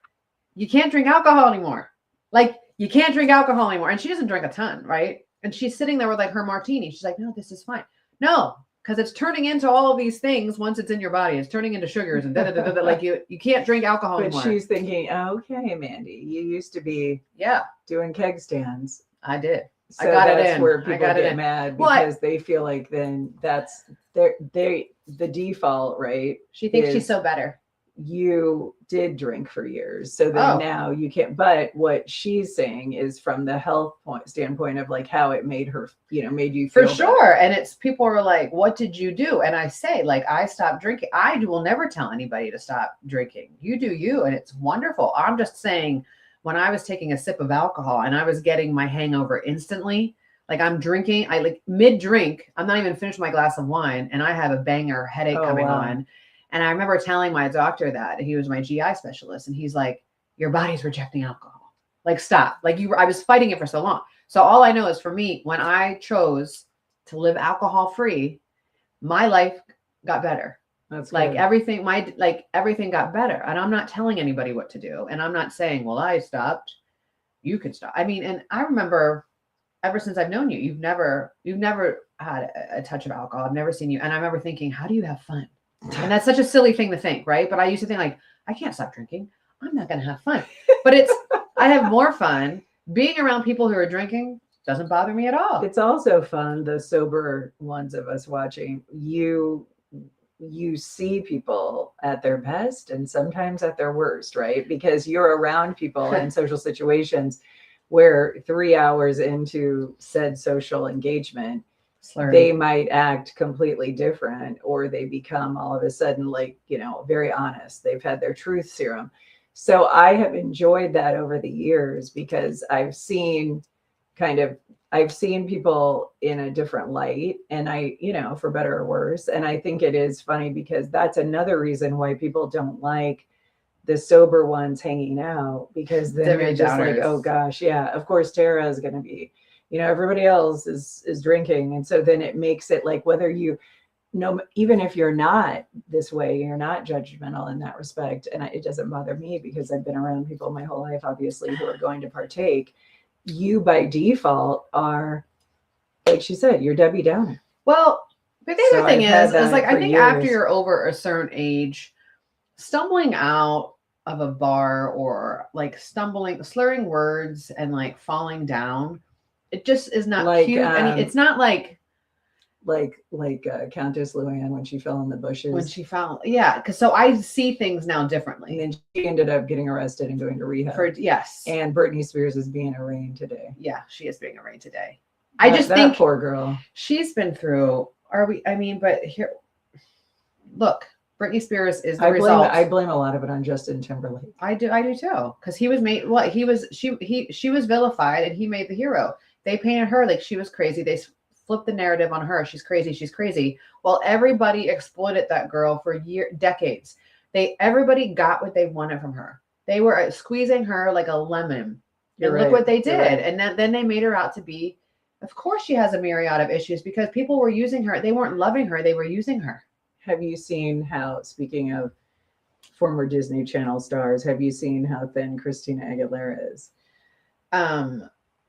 you can't drink alcohol anymore. Like, you can't drink alcohol anymore. And she doesn't drink a ton, right? And she's sitting there with like her martini. She's like, no, this is fine. No, because it's turning into all of these things once it's in your body. It's turning into sugars and like you can't drink alcohol But anymore. she's thinking, okay, Mandy, you used to be Yeah, doing keg stands. I did. So I got it that's in. where I people got it get in. mad Well, because they feel like then that's the default, right? She thinks is- she's so better. You did drink for years, so then Oh. now you can't. But what she's saying is from the health standpoint of like how it made her, made you For feel sure. And it's people are like, what did you do? And I say, like, I stopped drinking. I will never tell anybody to stop drinking. You do you. And it's wonderful. I'm just saying, when I was taking a sip of alcohol and I was getting my hangover instantly, Like I'm drinking, I like mid drink, I'm not even finished my glass of wine and I have a banger headache Oh, coming wow. on. And I remember telling my doctor that he was my GI specialist and he's like, your body's rejecting alcohol. Like stop. Like I was fighting it for so long. So all I know is for me, when I chose to live alcohol free, my life got better. That's Like good. everything got better. And I'm not telling anybody what to do. And I'm not saying, well, I stopped. You can stop. I mean, and I remember ever since I've known you, you've never had a touch of alcohol. I've never seen you. And I remember thinking, how do you have fun? And that's such a silly thing to think, right? But I used to think like, I can't stop drinking. I'm not going to have fun. But I have more fun being around people who are drinking. Doesn't bother me at all. It's also fun, the sober ones of us watching. You see people at their best and sometimes at their worst, right? Because you're around people in social situations where 3 hours into said social engagement, they might act completely different, or they become all of a sudden like, very honest. They've had their truth serum. So I have enjoyed that over the years because I've seen people in a different light, and for better or worse. And I think it is funny because that's another reason why people don't like the sober ones hanging out, because then they're just like, oh gosh, yeah, of course Tara is going to be, everybody else is drinking. And so then it makes it like, whether even if you're not this way, you're not judgmental in that respect. And it doesn't bother me because I've been around people my whole life, obviously, who are going to partake. You by default are, like she said, you're Debbie Downer. Well, but the other thing is like, I think years. after you're over a certain age, stumbling out of a bar or like slurring words and like falling down, it just is not like, cute. It's not like Countess Luann when she fell in the bushes. When she fell, yeah. Because so I see things now differently. And then she ended up getting arrested and going to rehab. Yes. And Britney Spears is being arraigned today. Yeah, she is being arraigned today. I just think poor girl. She's been through. But here, look, Britney Spears is the result. I blame a lot of it on Justin Timberlake. I do too, because he was made. She was vilified, and he made the hero. They painted her like she was crazy. They flipped the narrative on her. She's crazy. Well, everybody exploited that girl for decades. Everybody got what they wanted from her. They were squeezing her like a lemon. And look what they did. Right. And then they made her out to be. Of course, she has a myriad of issues because people were using her. They weren't loving her. They were using her. Have you seen how, speaking of former Disney Channel stars, have you seen how thin Christina Aguilera is?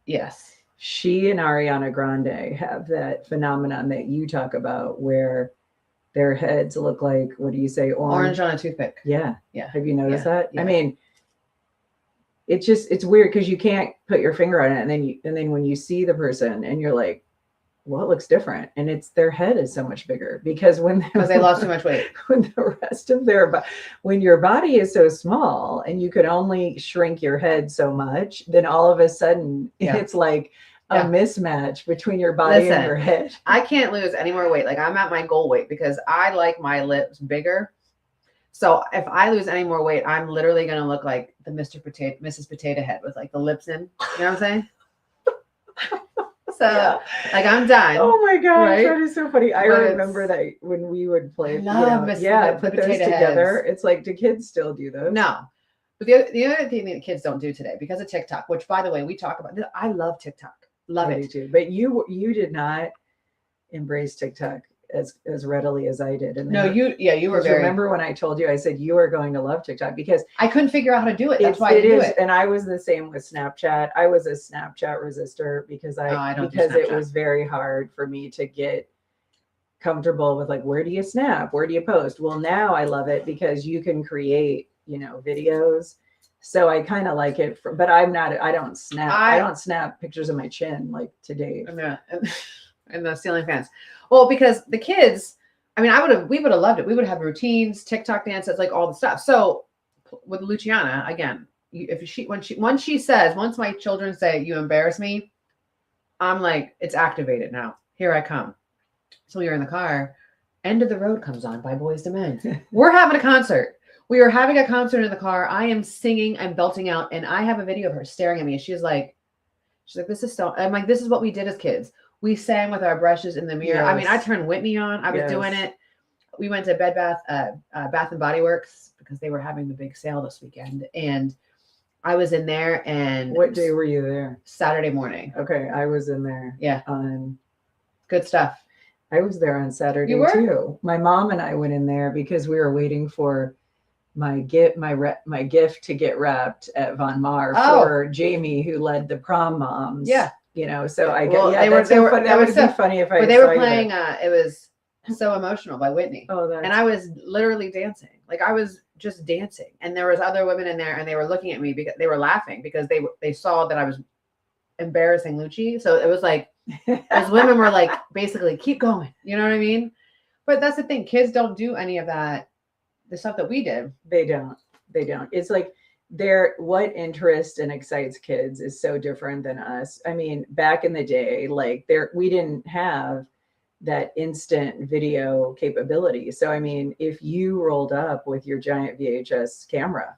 Yes. She and Ariana Grande have that phenomenon that you talk about where their heads look like, what do you say? Orange on a toothpick. Yeah. Yeah. Have you noticed that? Yeah. I mean, it's weird because you can't put your finger on it. And then when you see the person and you're like, well, it looks different. And it's their head is so much bigger because they lost too much weight. When the rest of when your body is so small and you can only shrink your head so much, then all of a sudden it's like a mismatch between your body and your head. I can't lose any more weight. Like I'm at my goal weight because I like my lips bigger. So if I lose any more weight, I'm literally going to look like the Mrs. Potato Head with like the lips in. You know what I'm saying? So like I'm done. Oh my gosh, right? That is so funny. I remember that when we would play. Put those together. It's like, do kids still do those? No. But the other thing that kids don't do today because of TikTok, which by the way we talk about. I love TikTok. Love it too. But you did not embrace TikTok as readily as I did. And no, you were very. Remember when I told you, I said you are going to love TikTok because I couldn't figure out how to do it. That's why I do it. And I was the same with Snapchat. I was a Snapchat resistor because it was very hard for me to get comfortable with like, where do you snap? Where do you post? Well, now I love it because you can create, videos. So I kind of like it, but I don't snap. I don't snap pictures of my chin like today. And the ceiling fans. Well, because the kids, we would have loved it. We would have routines, TikTok dances, like all the stuff. So with Luciana, again, once my children say, you embarrass me, I'm like, it's activated now. Here I come. So we were in the car. End of the Road comes on by Boyz II Men. We're having a concert. We were having a concert in the car. I am singing, I'm belting out, and I have a video of her staring at me. And she's like, She's like, this is so, I'm like, this is what we did as kids. We sang with our brushes in the mirror. I mean, I Yes. turned Whitney on. I was doing it. We went to Bath and Body Works because they were having the big sale this weekend. And I was in there, and What day were you there? Saturday morning. Okay, I was in there. Yeah. On Good stuff. I was there on Saturday You were? too. My mom and I went in there because we were waiting for my gift to get wrapped at Von Mar for Jamie, who led the prom moms. Yeah. You know, so I Well, get they were- they were- funny. they That were would so- be funny if I But they saw were you there. playing, it was So Emotional by Whitney. Oh, that's And I was literally dancing. Like I was just dancing. And there was other women in there, and they were looking at me because they were laughing because they saw that I was embarrassing Lucci. So it was like, those women were like, basically, keep going. You know what I mean? But that's the thing. Kids don't do any of that, the stuff that we did. They don't. It's like what interests and excites kids is so different than us. I mean, back in the day, like we didn't have that instant video capability. So I mean, if you rolled up with your giant VHS camera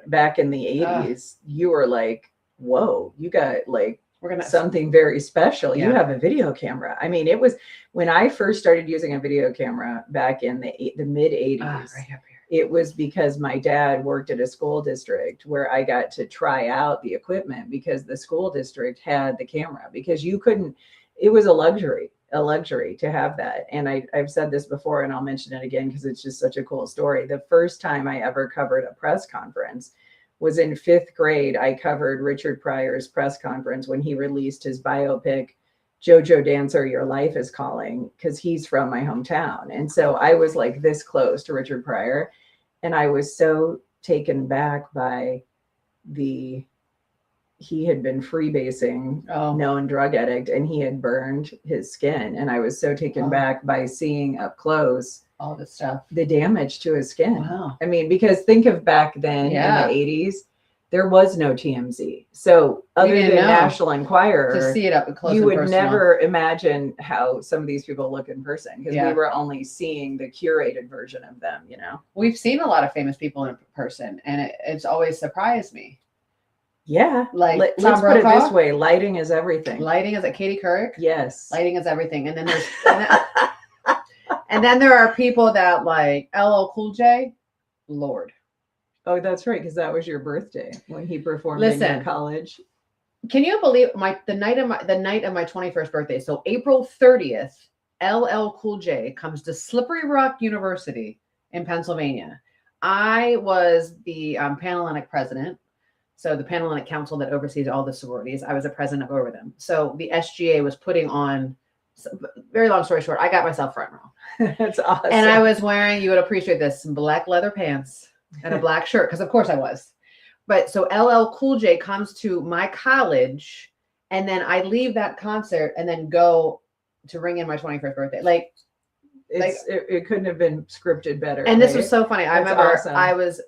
back in the 80s, you were like, whoa, you got like something very special. Yeah. You have a video camera. I mean, it was when I first started using a video camera back in the mid 80s. Right up here. It was because my dad worked at a school district where I got to try out the equipment because the school district had the camera, because you couldn't, it was a luxury to have that. And I've said this before, and I'll mention it again because it's just such a cool story. The first time I ever covered a press conference was in 5th grade. I covered Richard Pryor's press conference when he released his biopic, JoJo Dancer, Your Life is Calling, because he's from my hometown. And so I was like this close to Richard Pryor. And I was so taken back by he had been freebasing, known drug addict, and he had burned his skin. And I was so taken back by seeing up close all this stuff, the damage to his skin. Wow. I mean, because think of back then in the 80s, there was no TMZ. So other than National Enquirer, to see it up close, you would never imagine how some of these people look in person, because we were only seeing the curated version of them, you know. We've seen a lot of famous people in person, and it's always surprised me. Yeah. Like let's put it this way. Lighting is everything. Lighting is at Katie Couric. Yes. Lighting is everything. And then there's and then there are people that like LL Cool J. Lord. Oh, that's right, because that was your birthday when he performed in your college. Can you believe the night of my 21st birthday? So April 30th, LL Cool J comes to Slippery Rock University in Pennsylvania. I was the Panhellenic president. So the Panhellenic Council that oversees all the sororities, I was a president over them. So the SGA was putting on, very long story short, I got myself front row. That's awesome. And I was wearing, you would appreciate this, some black leather pants and a black shirt, because of course I was. But so LL Cool J comes to my college, and then I leave that concert and then go to ring in my 21st birthday. Like, it couldn't have been scripted better. And this was so funny. I remember awesome.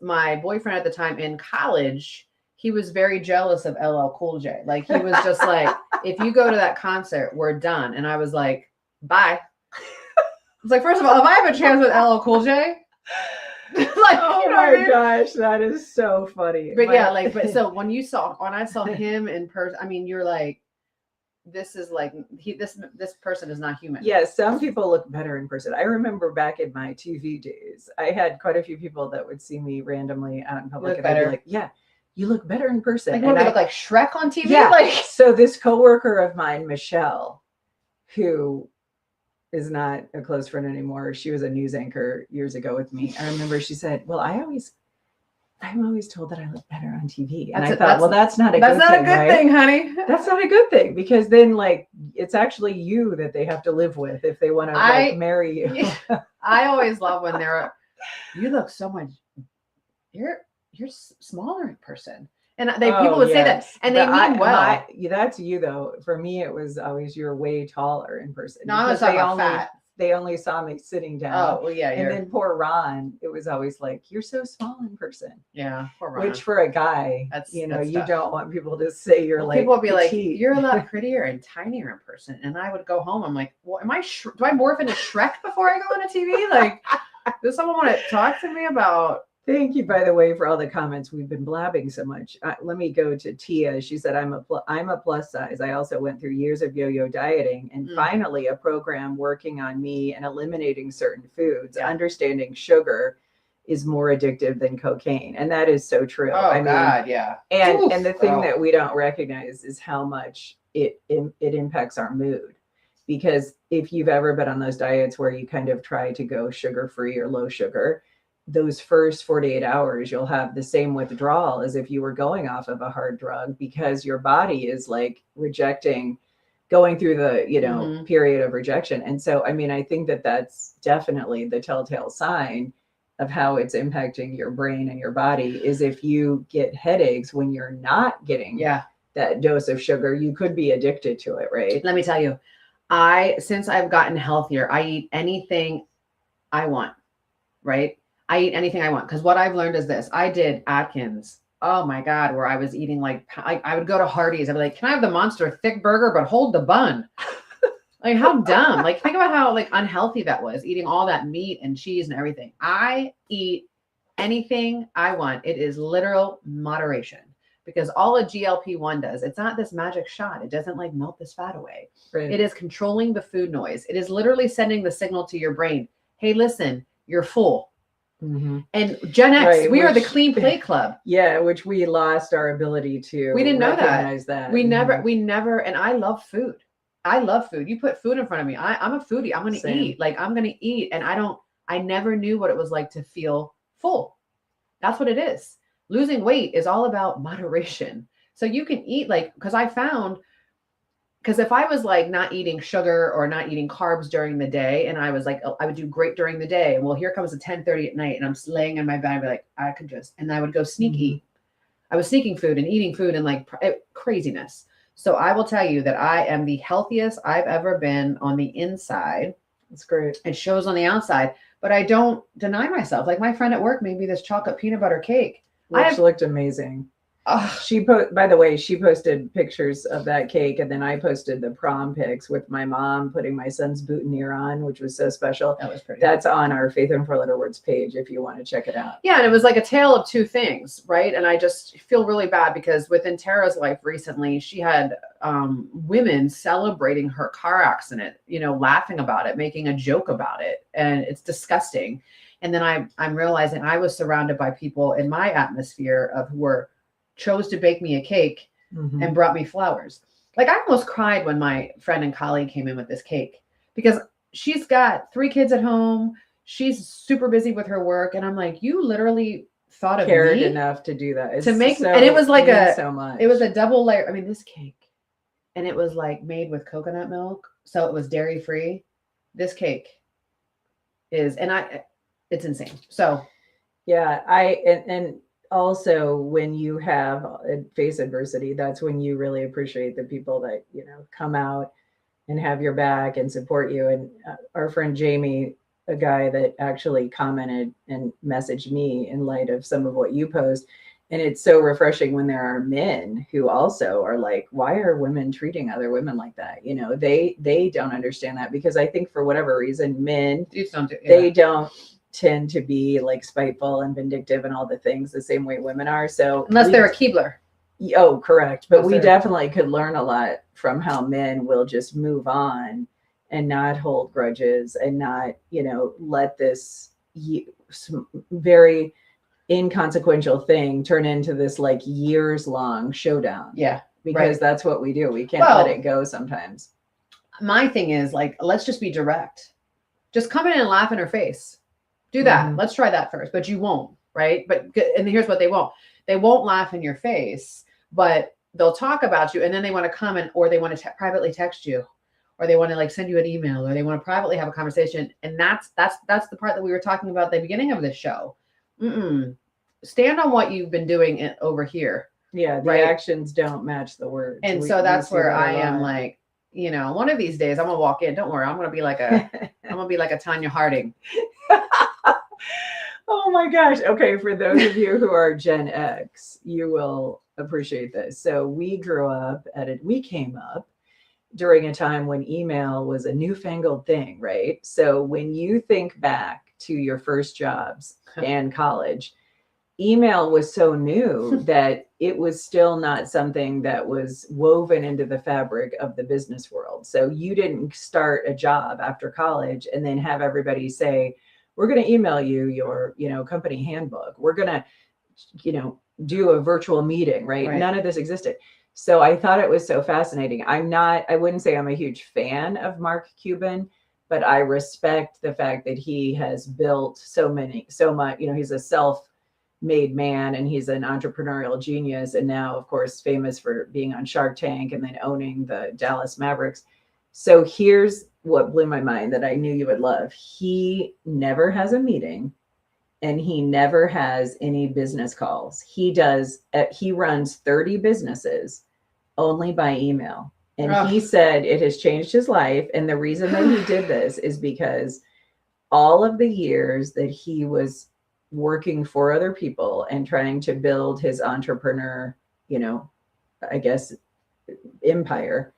My boyfriend at the time in college, he was very jealous of LL Cool J. Like, he was just like, if you go to that concert, we're done. And I was like, bye. It's like, first of all, if I have a chance with LL Cool J, like, oh you know my gosh, that is so funny. But but so when I saw him in person, I mean, you're like, this is like, this person is not human. Yeah, some people look better in person. I remember back in my TV days, I had quite a few people that would see me randomly out in public, and I'd be like, yeah, you look better in person. Like, what, they look like Shrek on TV? Yeah. Like, so this coworker of mine, Michelle, who is not a close friend anymore, she was a news anchor years ago with me. I remember she said, well, I'm always told that I look better on TV. And I thought, well, that's not a good thing, honey. That's not a good thing, because then like it's actually you that they have to live with if they want to marry you. I always love when you look so much, you're smaller in person. And people would say that, and they mean well. That's you though. For me, it was always, you're way taller in person. No, I was talking about fat. They only saw me sitting down. Oh, well, yeah. And then poor Ron, it was always like, you're so small in person. Yeah, poor Ron. Which for a guy, you don't want people to say you're like, people would be petite. Like, you're a lot prettier and tinier in person. And I would go home, I'm like, well, do I morph into Shrek before I go on a TV? Like, does someone want to talk to me about Thank you, by the way, for all the comments. We've been blabbing so much. Let me go to Tia. She said, I'm a plus size. I also went through years of yo-yo dieting and finally a program working on me and eliminating certain foods, understanding sugar is more addictive than cocaine. And that is so true. Oh, I mean, God, yeah. And the thing that we don't recognize is how much it impacts our mood. Because if you've ever been on those diets where you kind of try to go sugar-free or low sugar, those first 48 hours, you'll have the same withdrawal as if you were going off of a hard drug, because your body is like rejecting, going through the, period of rejection. And so, I mean, I think that that's definitely the telltale sign of how it's impacting your brain and your body is if you get headaches when you're not getting that dose of sugar, you could be addicted to it, right? Let me tell you, since I've gotten healthier, I eat anything I want, right? I eat anything I want. Because what I've learned is this. I did Atkins. Oh my God, where I was eating like, I would go to Hardee's. I'd be like, can I have the Monster thick burger, but hold the bun? Like, how dumb. Like, think about how like unhealthy that was, eating all that meat and cheese and everything. I eat anything I want. It is literal moderation. Because all a GLP-1 does, it's not this magic shot. It doesn't like melt this fat away. Right. It is controlling the food noise. It is literally sending the signal to your brain. Hey, listen, you're full. Mm-hmm. And Gen X, we are the clean plate club. Yeah, which we lost our ability to. We didn't know recognize that. We never, and I love food. I love food. You put food in front of me. I'm a foodie. I'm going to eat. Like, I'm going to eat. And I never knew what it was like to feel full. That's what it is. Losing weight is all about moderation. So you can eat because if I was like not eating sugar or not eating carbs during the day, and I was like, I would do great during the day. Well, here comes the 10:30 at night and I'm laying in my bed. I'd be like, I could just, and I would go sneak eat. I was sneaking food and eating food and like craziness. So I will tell you that I am the healthiest I've ever been on the inside. That's great. It shows on the outside, but I don't deny myself. Like my friend at work made me this chocolate peanut butter cake. Which looked amazing. By the way, she posted pictures of that cake, and then I posted the prom pics with my mom putting my son's boutonniere on, which was so special. That was pretty. That's on our Faith and Four Letter Words page if you want to check it out. Yeah, and it was like a tale of two things, right? And I just feel really bad because within Tara's life recently, she had women celebrating her car accident, laughing about it, making a joke about it, and it's disgusting. And then I'm realizing I was surrounded by people in my atmosphere who chose to bake me a cake and brought me flowers. Like I almost cried when my friend and colleague came in with this cake because she's got 3 kids at home. She's super busy with her work. And I'm like, you literally thought of cared me enough to do that. And it was like so much. It was a double layer. I mean, this cake, and it was like made with coconut milk. So it was dairy free. This cake is, it's insane. So yeah, and also when you face adversity, that's when you really appreciate the people that come out and have your back and support you. And our friend Jamie, a guy that actually commented and messaged me in light of some of what you post, and it's so refreshing when there are men who also are like, why are women treating other women like that? They don't understand that, because I think for whatever reason men they don't tend to be like spiteful and vindictive and all the things the same way women are. So unless they're a Keebler. Oh, correct. But we definitely could learn a lot from how men will just move on and not hold grudges and not, let this very inconsequential thing turn into this like years long showdown. Yeah. Because that's what we do. We can't let it go sometimes. My thing is like, let's just be direct. Just come in and laugh in her face. Do that. Let's try that first, but you won't, right? And here's what they won't. They won't laugh in your face, but they'll talk about you, and then they want to comment, or they want to privately text you, or they want to like send you an email, or they want to privately have a conversation. And that's the part that we were talking about at the beginning of this show. Stand on what you've been doing over here. Yeah, the actions don't match the words. And so that's where I am like, one of these days I'm gonna walk in. Don't worry, I'm gonna be like a Tanya Harding. Oh my gosh. Okay. For those of you who are Gen X, you will appreciate this. So we came up during a time when email was a newfangled thing, right? So when you think back to your first jobs and college, email was so new that it was still not something that was woven into the fabric of the business world. So you didn't start a job after college and then have everybody say, we're going to email you your, company handbook. We're going to, do a virtual meeting, right? Right. None of this existed. So I thought it was so fascinating. I wouldn't say I'm a huge fan of Mark Cuban, but I respect the fact that he has built so much, he's a self-made man and he's an entrepreneurial genius. And now, of course, famous for being on Shark Tank and then owning the Dallas Mavericks. So here's what blew my mind that I knew you would love. He never has a meeting and he never has any business calls. He runs 30 businesses only by email. And he said it has changed his life. And the reason that he did this is because all of the years that he was working for other people and trying to build his entrepreneur, I guess, empire,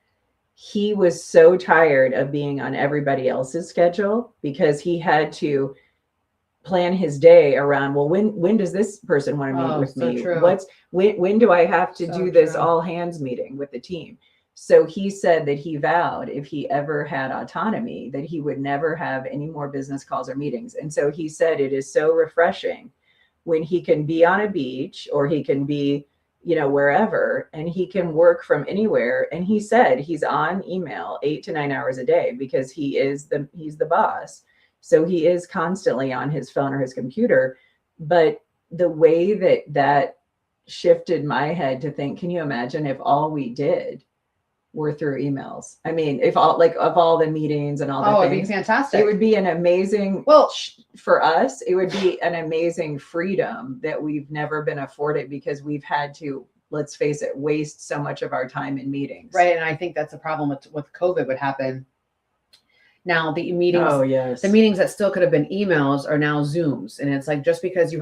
he was so tired of being on everybody else's schedule because he had to plan his day around, well, when does this person want to meet with me? True. When do I have to do this true. all hands meeting with the team? So he said that he vowed if he ever had autonomy that he would never have any more business calls or meetings. And so he said it is so refreshing when he can be on a beach or he can be, wherever, and he can work from anywhere. And he said he's on email 8 to 9 hours a day because he's the boss. So he is constantly on his phone or his computer. But the way that shifted my head to think, can you imagine if all we did were through emails? I mean, if all of all the meetings and all the things, it'd be fantastic. It would be an amazing, for us, it would be an amazing freedom that we've never been afforded because we've had to, let's face it, waste so much of our time in meetings. Right. And I think that's a problem with COVID would happen. Now the meetings, the meetings that still could have been emails are now Zooms. And it's like, just because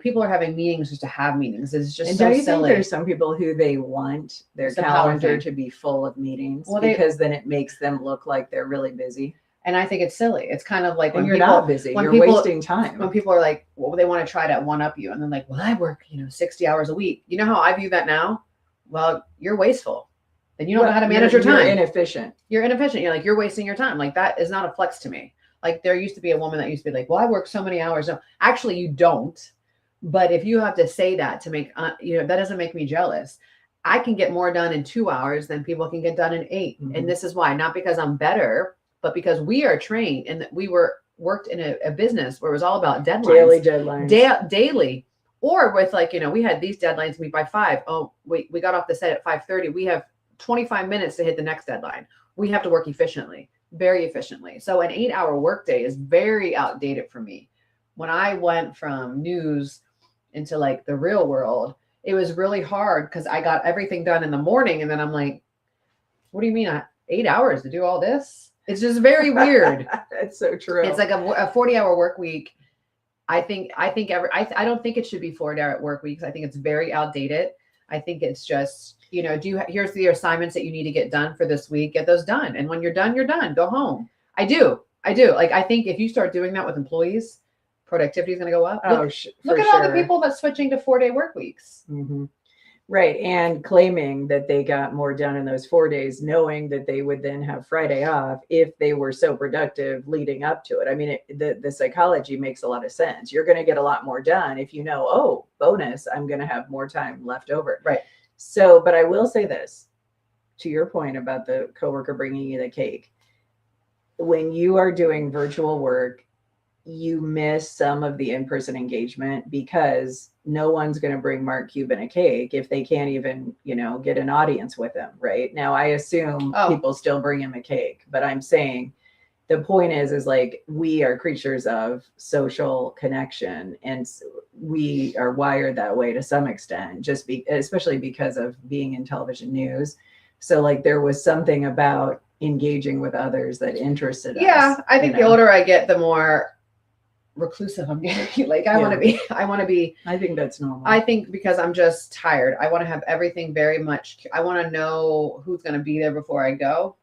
people are having meetings just to have meetings. It's just so silly. And do you think there's some people who they want their calendar to be full of meetings because then it makes them look like they're really busy? And I think it's silly. It's kind of like when you're not busy, you're wasting time. When people are like, well, they want to try to one up you. And then like, well, I work, 60 hours a week. You know how I view that now? Well, you're wasteful. And you don't know how to manage your time. You're inefficient. You're inefficient. You're like, you're wasting your time. Like, that is not a flex to me. Like, there used to be a woman that used to be like, well, I work so many hours. No, actually you don't. But if you have to say that to make, that doesn't make me jealous. I can get more done in 2 hours than people can get done in 8. Mm-hmm. And this is why, not because I'm better, but because we are trained and we worked in a business where it was all about deadlines. Daily deadlines. Daily. Or with we had these deadlines meet by 5. Oh, we got off the set at 5:30. We have 25 minutes to hit the next deadline. We have to work efficiently, very efficiently. So an 8-hour workday is very outdated for me. When I went from news into the real world, it was really hard because I got everything done in the morning. And then I'm like, what do you mean 8 hours to do all this? It's just very weird. That's so true. It's like a 40-hour work week. I don't think it should be 40-hour work weeks. I think it's very outdated. I think it's just, here's the assignments that you need to get done for this week, get those done. And when you're done, go home. I do. I think if you start doing that with employees, productivity is going to go up. Look at all the people that's switching to 4-day work weeks. Mm-hmm. Right. And claiming that they got more done in those 4 days, knowing that they would then have Friday off if they were so productive leading up to it. I mean, the psychology makes a lot of sense. You're going to get a lot more done if you know, oh, bonus, I'm going to have more time left over. Right. So, but I will say this, to your point about the coworker bringing you the cake. When you are doing virtual work, you miss some of the in-person engagement because no one's going to bring Mark Cuban a cake if they can't even, get an audience with him. Right now, I assume people still bring him a cake, but I'm saying the point is we are creatures of social connection and we are wired that way to some extent, especially because of being in television news. So there was something about engaging with others that interested us. Yeah, I think the older I get, the more reclusive I'm getting. I want to be. I think that's normal. I think because I'm just tired. I want to have everything very much. I want to know who's going to be there before I go.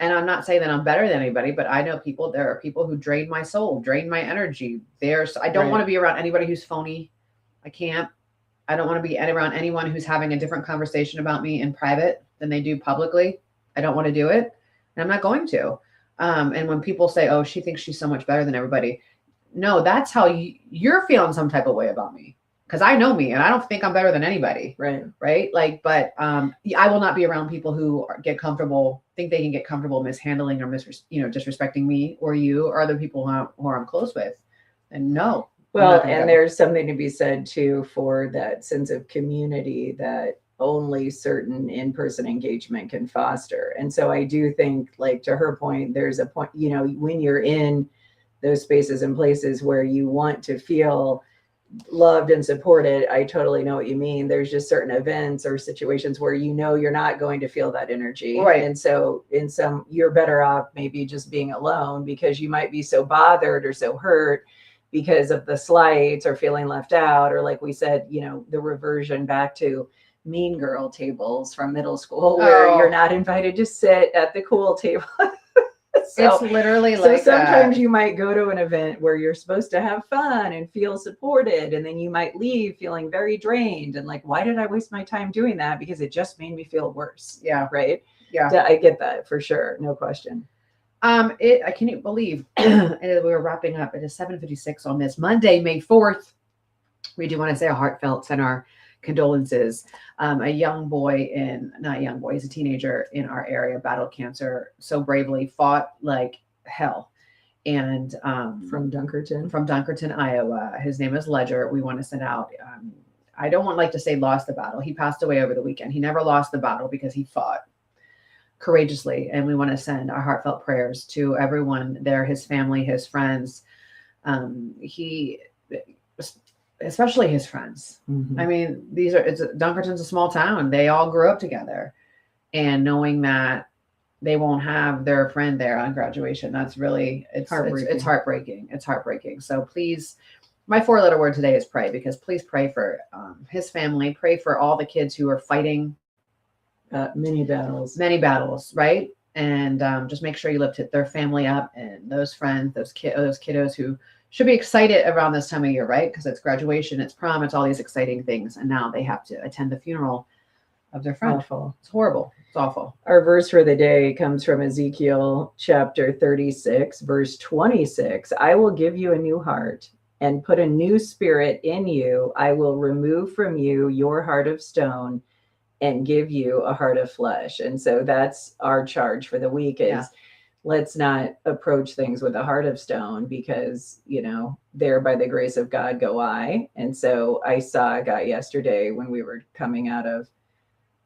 And I'm not saying that I'm better than anybody, but I know there are people who drain my soul, drain my energy. I don't want to be around anybody who's phony. I can't. I don't want to be around anyone who's having a different conversation about me in private than they do publicly. I don't want to do it, and I'm not going to. And when people say, "Oh, she thinks she's so much better than everybody," no, that's how you're feeling some type of way about me, because I know me and I don't think I'm better than anybody. Right. Like, but I will not be around people who think they can get comfortable mishandling or disrespecting me or you or other people who I'm close with. And no. Well, and there's something to be said too for that sense of community that only certain in-person engagement can foster. And so I do think, like, to her point, there's a point, when you're in those spaces and places where you want to feel loved and supported, I totally know what you mean. There's just certain events or situations where you're not going to feel that energy. Right. And so you're better off maybe just being alone, because you might be so bothered or so hurt because of the slights or feeling left out, or like we said, the reversion back to mean girl tables from middle school where you're not invited to sit at the cool table. It's literally so sometimes you might go to an event where you're supposed to have fun and feel supported, and then you might leave feeling very drained and like, why did I waste my time doing that? Because it just made me feel worse. Yeah. Right. Yeah. I get that for sure. No question. I can't believe we're wrapping up. It is 7:56 on this Monday, May 4th. We do want to say a heartfelt send our condolences. A young boy he's a teenager in our area, battled cancer so bravely, fought like hell. And from Dunkerton, Iowa. His name is Ledger. We want to send out, I don't want to say lost the battle. He passed away over the weekend. He never lost the battle because he fought courageously. And we want to send our heartfelt prayers to everyone there, his family, his friends. Especially his friends. Mm-hmm. I mean, Dunkerton's a small town. They all grew up together, and knowing that they won't have their friend there on graduation, that's really, it's heartbreaking. It's heartbreaking. So please, my 4-letter word today is pray, because please pray for his family, pray for all the kids who are fighting many battles, right? And just make sure you lift their family up, and those friends, those kiddos who should be excited around this time of year, right? Because it's graduation, it's prom, it's all these exciting things. And now they have to attend the funeral of their friend. Awful. It's horrible. It's awful. Our verse for the day comes from Ezekiel chapter 36, verse 26. I will give you a new heart and put a new spirit in you. I will remove from you your heart of stone and give you a heart of flesh. And so that's our charge for the week is, let's not approach things with a heart of stone, because, there by the grace of God go I. And so I saw a guy yesterday when we were coming out of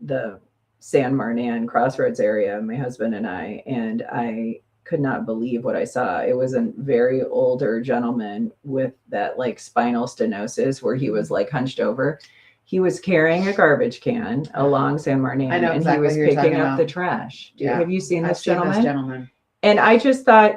the San Marnan Crossroads area, my husband and I could not believe what I saw. It was a very older gentleman with that like spinal stenosis where he was like hunched over. He was carrying a garbage can along San Marnan, and he was picking up the trash. Have you seen this gentleman? And I just thought,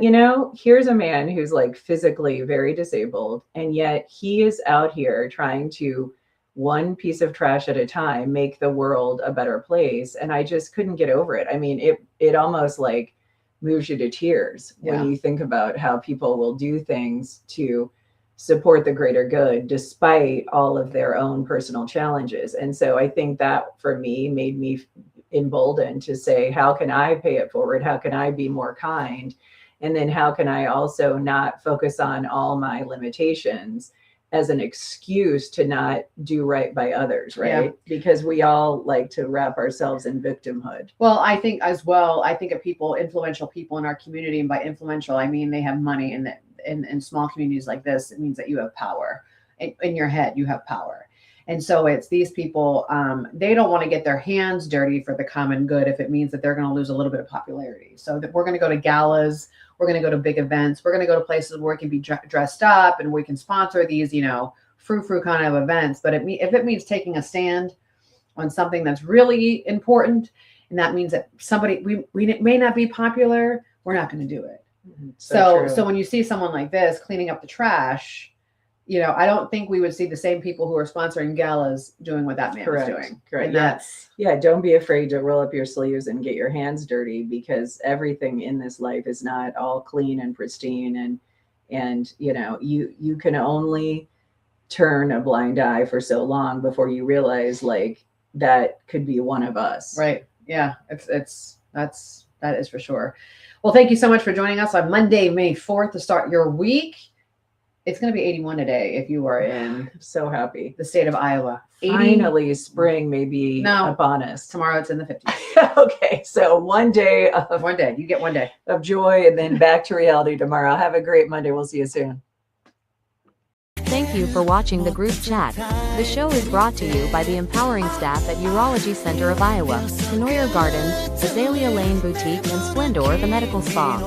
here's a man who's like physically very disabled, and yet he is out here trying to, one piece of trash at a time, make the world a better place. And I just couldn't get over it. I mean, it almost like moves you to tears when you think about how people will do things to support the greater good despite all of their own personal challenges. And so I think that for me made me emboldened to say, how can I pay it forward? How can I be more kind? And then how can I also not focus on all my limitations as an excuse to not do right by others, right? Because we all like to wrap ourselves in victimhood. Well, I think of people, influential people in our community. And by influential, I mean they have money, and in small communities like this, it means that you have power. In your head, you have power. And so it's these people, they don't want to get their hands dirty for the common good if it means that they're going to lose a little bit of popularity. So that we're going to go to galas, we're going to go to big events, we're going to go to places where we can be dressed up and we can sponsor these, frou-frou kind of events. But if it means taking a stand on something that's really important, and that means that we may not be popular, we're not going to do it. Mm-hmm. So when you see someone like this cleaning up the trash, I don't think we would see the same people who are sponsoring galas doing what that man is doing. Correct. Don't be afraid to roll up your sleeves and get your hands dirty, because everything in this life is not all clean and pristine. And you can only turn a blind eye for so long before you realize like that could be one of us. Right. Yeah. That is for sure. Well, thank you so much for joining us on Monday, May 4th to start your week. It's going to be 81 today if you are in I'm so happy. the state of Iowa. 80 Finally, spring may be No. upon us. Tomorrow it's in the 50s. Okay, so one day of, One day. You get one day. of joy and then back to reality tomorrow. Have a great Monday. We'll see you soon. Thank you for watching the group chat. The show is brought to you by the empowering staff at Urology Center of Iowa, Tenoyer Gardens, Azalea Lane Boutique, and Splendor the Medical Spa.